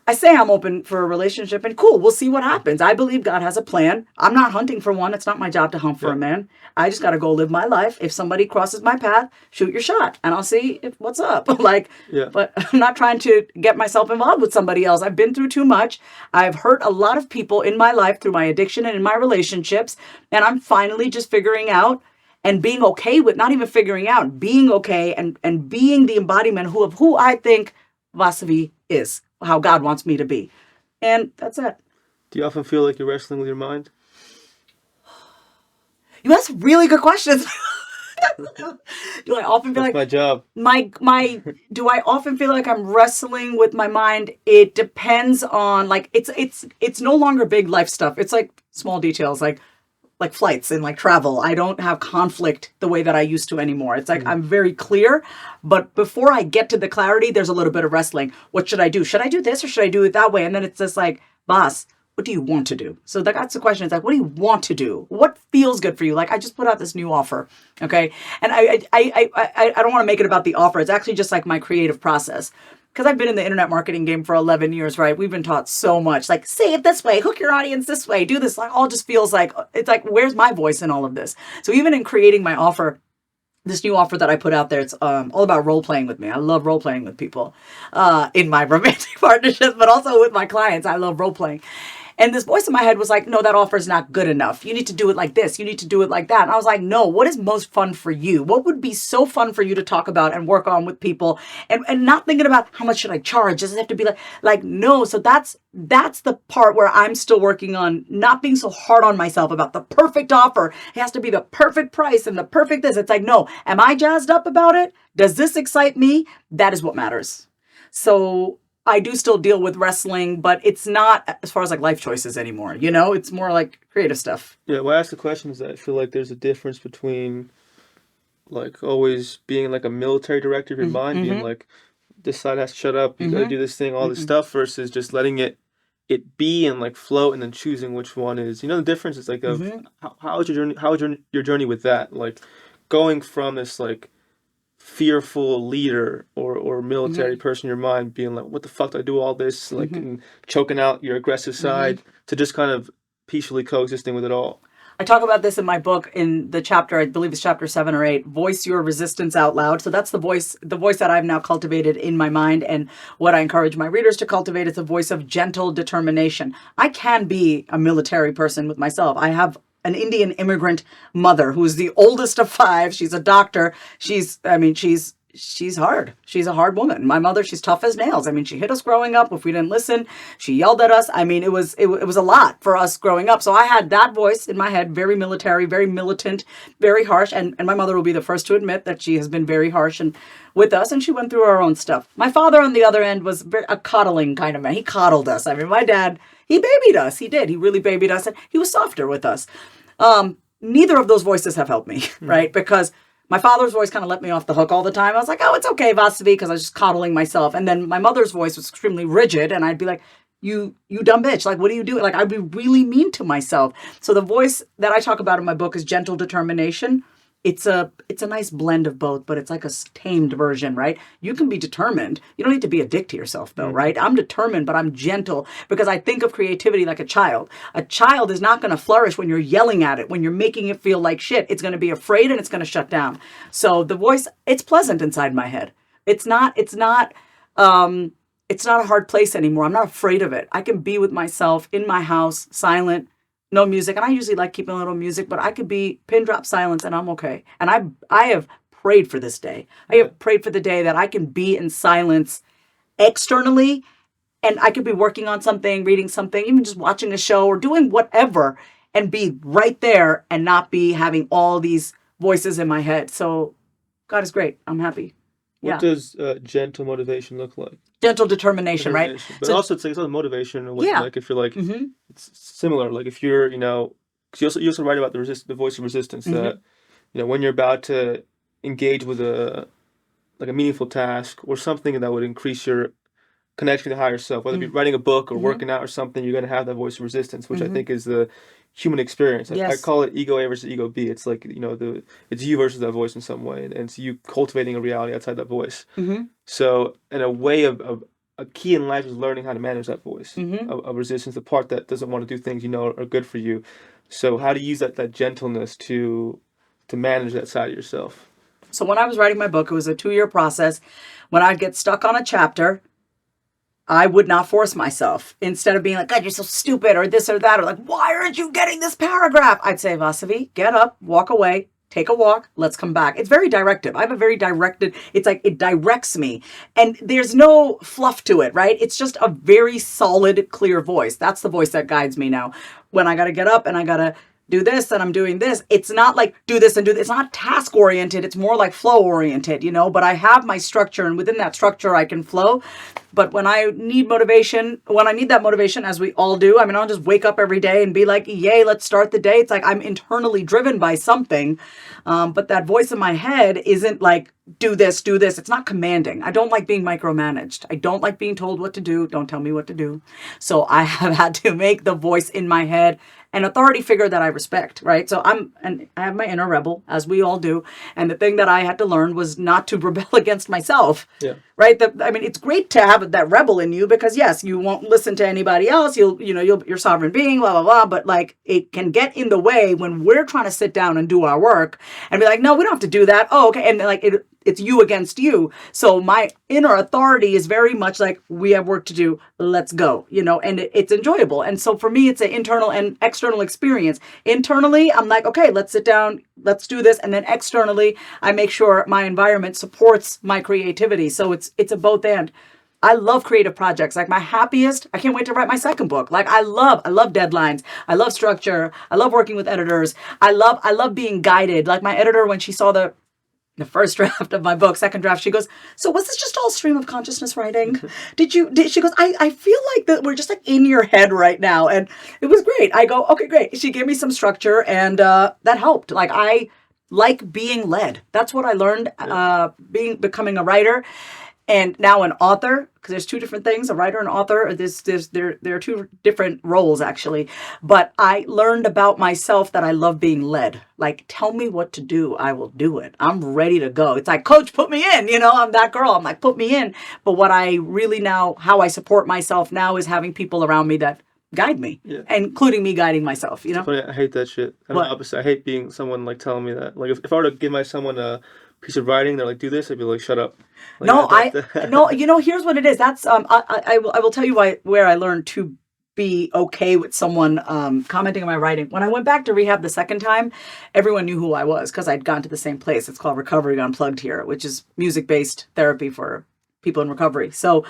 I say I'm open for a relationship, and cool, we'll see what happens. I believe God has a plan. I'm not hunting for one. It's not my job to hunt for a man. I just got to go live my life. If somebody crosses my path, shoot your shot, and I'll see what's up. But I'm not trying to get myself involved with somebody else. I've been through too much. I've hurt a lot of people in my life through my addiction and in my relationships, and I'm finally just figuring out and being okay with, not even figuring out, being okay and being the embodiment of who I think Vasavi is, how God wants me to be. And that's it. Do you often feel like you're wrestling with your mind? You ask really good questions. Do I often feel That's my job. Do I often feel like I'm wrestling with my mind? It depends on, like, it's no longer big life stuff. It's like small details, like flights and like travel. I don't have conflict the way that I used to anymore. It's like I'm very clear, but before I get to the clarity, there's a little bit of wrestling. What should I do? Should I do this or should I do it that way? And then it's just like, boss, what do you want to do? So that's the question. It's like, what do you want to do? What feels good for you? Like, I just put out this new offer, okay? And I don't want to make it about the offer. It's actually just like my creative process. Because I've been in the internet marketing game for 11 years, right? We've been taught so much, like, say it this way, hook your audience this way, do this. Like, all just feels like, it's like, where's my voice in all of this? So even in creating my offer, this new offer that I put out there, it's all about role playing with me. I love role playing with people in my romantic partnerships, but also with my clients. I love role playing. And this voice in my head was like, no, that offer is not good enough. You need to do it like this. You need to do it like that. And I was like, no, what is most fun for you? What would be so fun for you to talk about and work on with people, and not thinking about how much should I charge? Does it have to be like no. So that's the part where I'm still working on not being so hard on myself about the perfect offer. It has to be the perfect price and the perfect this. It's like, no, am I jazzed up about it? Does this excite me? That is what matters. So I do still deal with wrestling, but it's not as far as like life choices anymore. You know, it's more like creative stuff. Yeah, well, I ask the question is that I feel like there's a difference between like always being like a military director of your mind, being like, this side has to shut up, you gotta do this thing, all this stuff, versus just letting it be and like float and then choosing which one is. You know, the difference is like of how was your journey? How was your journey with that? Like going from this like fearful leader or military person in your mind being like, what the fuck do I do all this, like, and choking out your aggressive side, to just kind of peacefully coexisting with it all. I talk about this in my book in the chapter, I believe it's chapter 7 or 8, voice your resistance out loud. So that's the voice that I've now cultivated in my mind, and what I encourage my readers to cultivate is a voice of gentle determination. I can be a military person with myself. I have an Indian immigrant mother who's the oldest of 5. She's a doctor. She's hard. She's a hard woman. My mother, she's tough as nails. I mean, she hit us growing up. If we didn't listen, she yelled at us. I mean, it was a lot for us growing up. So I had that voice in my head, very military, very militant, very harsh. And my mother will be the first to admit that she has been very harsh and with us, and she went through her own stuff. My father, on the other end, was a coddling kind of man. He coddled us. I mean, my dad, he babied us. He did. He really babied us, and he was softer with us. Neither of those voices have helped me, right? Because my father's voice kind of let me off the hook all the time. I was like, oh, it's okay, Vasavi, because I was just coddling myself. And then my mother's voice was extremely rigid, and I'd be like, you dumb bitch. Like, what are you doing? Like, I'd be really mean to myself. So the voice that I talk about in my book is gentle determination. It's a nice blend of both, but it's like a tamed version, right? You can be determined. You don't need to be a dick to yourself, though, right? I'm determined, but I'm gentle, because I think of creativity like a child. A child is not going to flourish when you're yelling at it, when you're making it feel like shit. It's going to be afraid and it's going to shut down. So the voice, it's pleasant inside my head. It's not a hard place anymore. I'm not afraid of it. I can be with myself in my house, silent, no music. And I usually like keeping a little music, but I could be pin drop silence and I'm okay. And I have prayed for this day. I have prayed for the day that I can be in silence externally, and I could be working on something, reading something, even just watching a show or doing whatever, and be right there and not be having all these voices in my head. So God is great. I'm happy. What does gentle motivation look like? Gentle determination, right? But So, also, it's like motivation. yeah. Like if you're like, it's similar. Like if you're, because you also write about the voice of resistance that, when you're about to engage with a meaningful task or something that would increase your connection to higher self, whether it be writing a book or working out or something, you're going to have that voice of resistance, which I think is the human experience. I call it ego A versus ego B. It's like, it's you versus that voice in some way, and it's you cultivating a reality outside that voice. So in a way of a key in life is learning how to manage that voice of resistance, the part that doesn't want to do things are good for you. So how to use that gentleness to manage that side of yourself. So when I was writing my book, it was a 2-year process. When I'd get stuck on a chapter, I would not force myself. Instead of being like, God, you're so stupid, or this or that, or like, why aren't you getting this paragraph? I'd say, Vasavi, get up, walk away, take a walk, let's come back. It's very directive. I have a very directed, it's like it directs me. And there's no fluff to it, right? It's just a very solid, clear voice. That's the voice that guides me now. When I got to get up and I got to do this and I'm doing this. It's not like do this and do this. It's not task oriented. It's more like flow oriented, but I have my structure, and within that structure I can flow. But when I need that motivation, as we all do, I mean, I'll just wake up every day and be like, yay, let's start the day. It's like I'm internally driven by something. But that voice in my head isn't like, do this, do this. It's not commanding. I don't like being micromanaged. I don't like being told what to do. Don't tell me what to do. So I have had to make the voice in my head an authority figure that I respect, right? So I have my inner rebel, as we all do. And the thing that I had to learn was not to rebel against myself, right? It's great to have that rebel in you because yes, you won't listen to anybody else. You're sovereign being, blah, blah, blah. But like it can get in the way when we're trying to sit down and do our work and be like, no, we don't have to do that. Oh, okay. And like it's you against you. So my inner authority is very much like, we have work to do. Let's go, and it's enjoyable. And so for me, it's an internal and external experience. Internally, I'm like, okay, let's sit down, let's do this. And then externally, I make sure my environment supports my creativity. So it's a both and. I love creative projects. Like my happiest, I can't wait to write my second book. Like I love deadlines. I love structure. I love working with editors. I love being guided. Like my editor, when she saw the first draft of my book, second draft, she goes, so was this just all stream of consciousness writing? She goes, I feel like that we're just like in your head right now. And it was great. I go, okay, great. She gave me some structure and that helped. Like I like being led. That's what I learned becoming a writer. And now an author, because there's two different things, a writer and author. There are two different roles, actually. But I learned about myself that I love being led. Like, tell me what to do. I will do it. I'm ready to go. It's like, coach, put me in. I'm that girl. I'm like, put me in. But what I really how I support myself now is having people around me that guide me, including me guiding myself, Funny, I hate that shit. I'm the opposite. I hate being someone like telling me that. Like if I were to give someone a piece of writing, they're like, do this, I'd be like, shut up. Like, here's what it is. That's I will tell you where I learned to be okay with someone commenting on my writing. When I went back to rehab the second time, everyone knew who I was because I'd gone to the same place. It's called Recovery Unplugged here, which is music-based therapy for people in recovery. So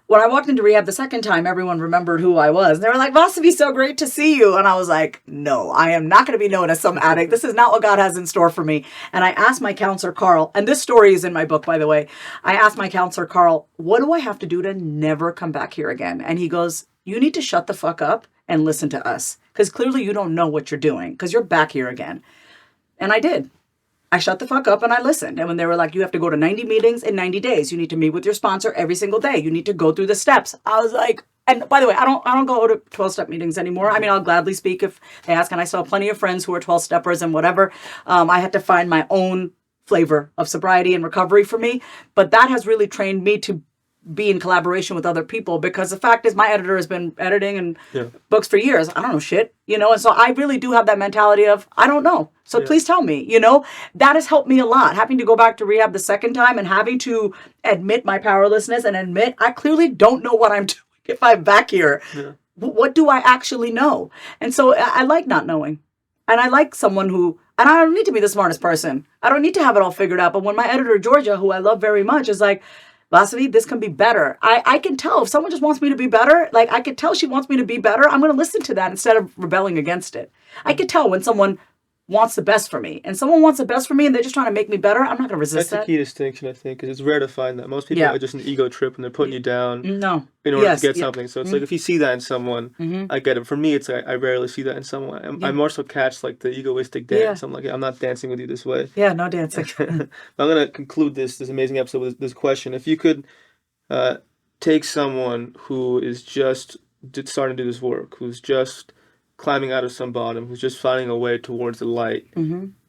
when I walked into rehab the second time, everyone remembered who I was. They were like, Vasavi, so great to see you. And I was like, no, I am not going to be known as some addict. This is not what God has in store for me. And I asked my counselor, Carl, and this story is in my book, by the way. I asked my counselor, Carl, what do I have to do to never come back here again? And he goes, you need to shut the fuck up and listen to us. Because clearly you don't know what you're doing because you're back here again. And I did. I shut the fuck up and I listened. And when they were like, you have to go to 90 meetings in 90 days. You need to meet with your sponsor every single day. You need to go through the steps. I was like, and by the way, I don't go to 12-step meetings anymore. I mean, I'll gladly speak if they ask. And I saw plenty of friends who are 12-steppers and whatever. I had to find my own flavor of sobriety and recovery for me. But that has really trained me to be in collaboration with other people, because the fact is my editor has been editing and books for years. I don't know shit, and so I really do have that mentality of, I don't know. So please tell me, that has helped me a lot. Having to go back to rehab the second time and having to admit my powerlessness and admit I clearly don't know what I'm doing if I'm back here. Yeah. What do I actually know? And so I like not knowing. And I like someone who, and I don't need to be the smartest person. I don't need to have it all figured out. But when my editor, Georgia, who I love very much, is like, Vasavi, this can be better. I can tell if someone just wants me to be better, like I could tell she wants me to be better, I'm going to listen to that instead of rebelling against it. I could tell when someone wants the best for me. And someone wants the best for me and they're just trying to make me better, I'm not going to resist That's the key distinction, I think, because it's rare to find that. Most people are just an ego trip and they're putting you down No. in order to get something. So it's like if you see that in someone, I get it. For me, it's like I rarely see that in someone. I more so catch like the egoistic dance. I'm like, I'm not dancing with you this way. Yeah, no dancing. I'm going to conclude this amazing episode with this question. If you could take someone who is just starting to do this work, who's just climbing out of some bottom, who's just finding a way towards the light,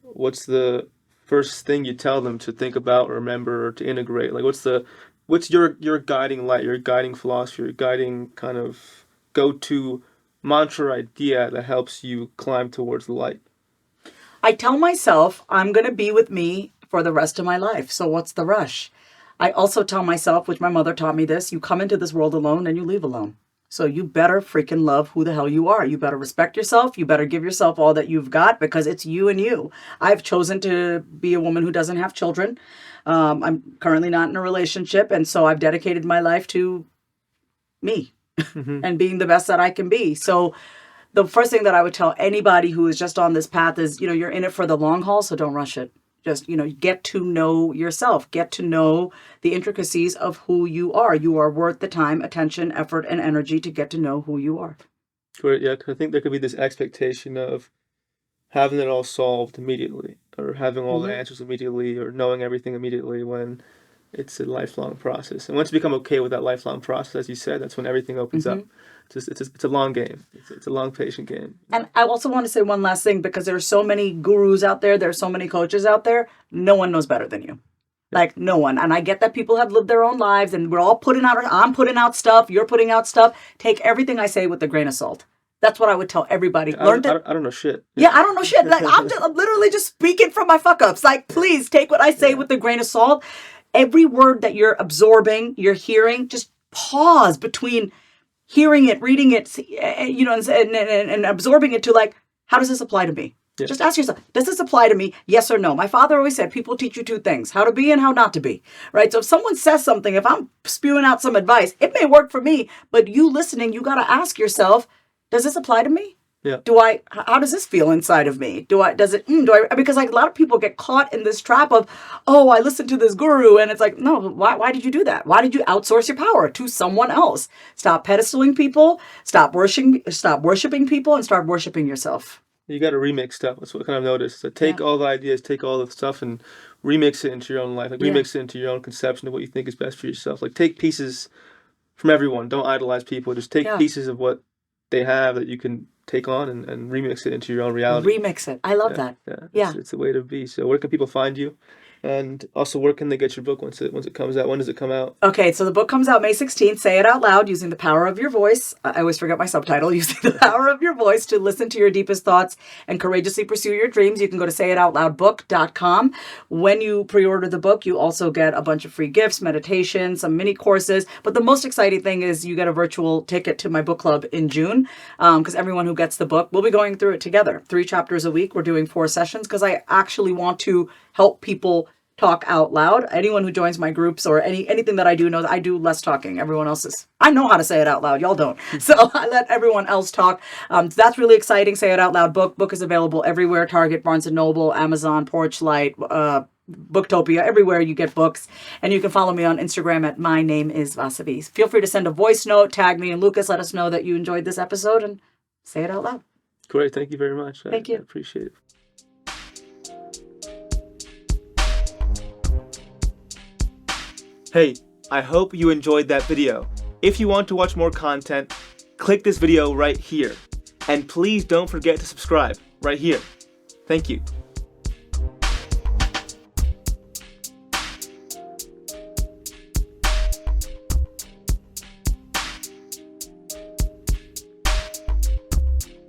what's the first thing you tell them to think about, or remember, or to integrate? Like, what's your guiding light, your guiding philosophy, your guiding kind of go-to mantra idea that helps you climb towards the light? I tell myself I'm going to be with me for the rest of my life. So what's the rush? I also tell myself, which my mother taught me this, you come into this world alone and you leave alone. So you better freaking love who the hell you are. You better respect yourself. You better give yourself all that you've got, because it's you and you. I've chosen to be a woman who doesn't have children. I'm currently not in a relationship. And so I've dedicated my life to me and being the best that I can be. So the first thing that I would tell anybody who is just on this path is, you're in it for the long haul, so don't rush it. Just, get to know yourself, get to know the intricacies of who you are. You are worth the time, attention, effort, and energy to get to know who you are. Great, yeah, 'cause I think there could be this expectation of having it all solved immediately, or having all the answers immediately, or knowing everything immediately, when it's a lifelong process. And once you become okay with that lifelong process, as you said, that's when everything opens up. It's a long game. It's a long, patient game. And I also want to say one last thing, because there are so many gurus out there. There are so many coaches out there. No one knows better than you. Like, no one. And I get that people have lived their own lives and we're all I'm putting out stuff. You're putting out stuff. Take everything I say with a grain of salt. That's what I would tell everybody. I don't know shit. Yeah, I don't know shit. Like, I'm literally just speaking from my fuck ups. Like, please take what I say with a grain of salt. Every word that you're absorbing, you're hearing, just pause between hearing it, reading it, and absorbing it to, like, how does this apply to me? Yeah. Just ask yourself, does this apply to me? Yes or no? My father always said, people teach you two things, how to be and how not to be, right? So if someone says something, if I'm spewing out some advice, it may work for me, but you listening, you got to ask yourself, does this apply to me? Yeah. How does this feel inside of me? Because like a lot of people get caught in this trap of, oh, I listened to this guru, and it's like, no, why did you do that? Why did you outsource your power to someone else? Stop pedestaling people, stop worshiping people, and start worshiping yourself. You got to remix stuff. That's what kind of noticed. So take all the ideas, take all the stuff, and remix it into your own life. Like remix it into your own conception of what you think is best for yourself. Like take pieces from everyone. Don't idolize people. Just take pieces of what they have that you can take on and remix it into your own reality. Remix it. I love that. Yeah. It's a way to be. So where can people find you? And also, where can they get your book once it comes out? When does it come out? Okay, so the book comes out May 16th. Say it out loud, using the power of your voice. I always forget my subtitle. Using the power of your voice to listen to your deepest thoughts and courageously pursue your dreams. You can go to sayitoutloudbook.com. When you pre-order the book, you also get a bunch of free gifts, meditation, some mini courses. But the most exciting thing is you get a virtual ticket to my book club in June, because everyone who gets the book, we'll be going through it together. 3 chapters a week. We're doing 4 sessions because I actually want to help people talk out loud. Anyone who joins my groups or anything that I do knows I do less talking. Everyone else I know how to say it out loud. Y'all don't. So I let everyone else talk. So that's really exciting. Say It Out Loud book. Book is available everywhere. Target, Barnes & Noble, Amazon, Porchlight, Booktopia, everywhere you get books. And you can follow me on Instagram at my name is Vasavi. Feel free to send a voice note, tag me and Lucas. Let us know that you enjoyed this episode and say it out loud. Great. Thank you very much. Thank you. I appreciate it. Hey, I hope you enjoyed that video. If you want to watch more content, click this video right here. And please don't forget to subscribe right here. Thank you.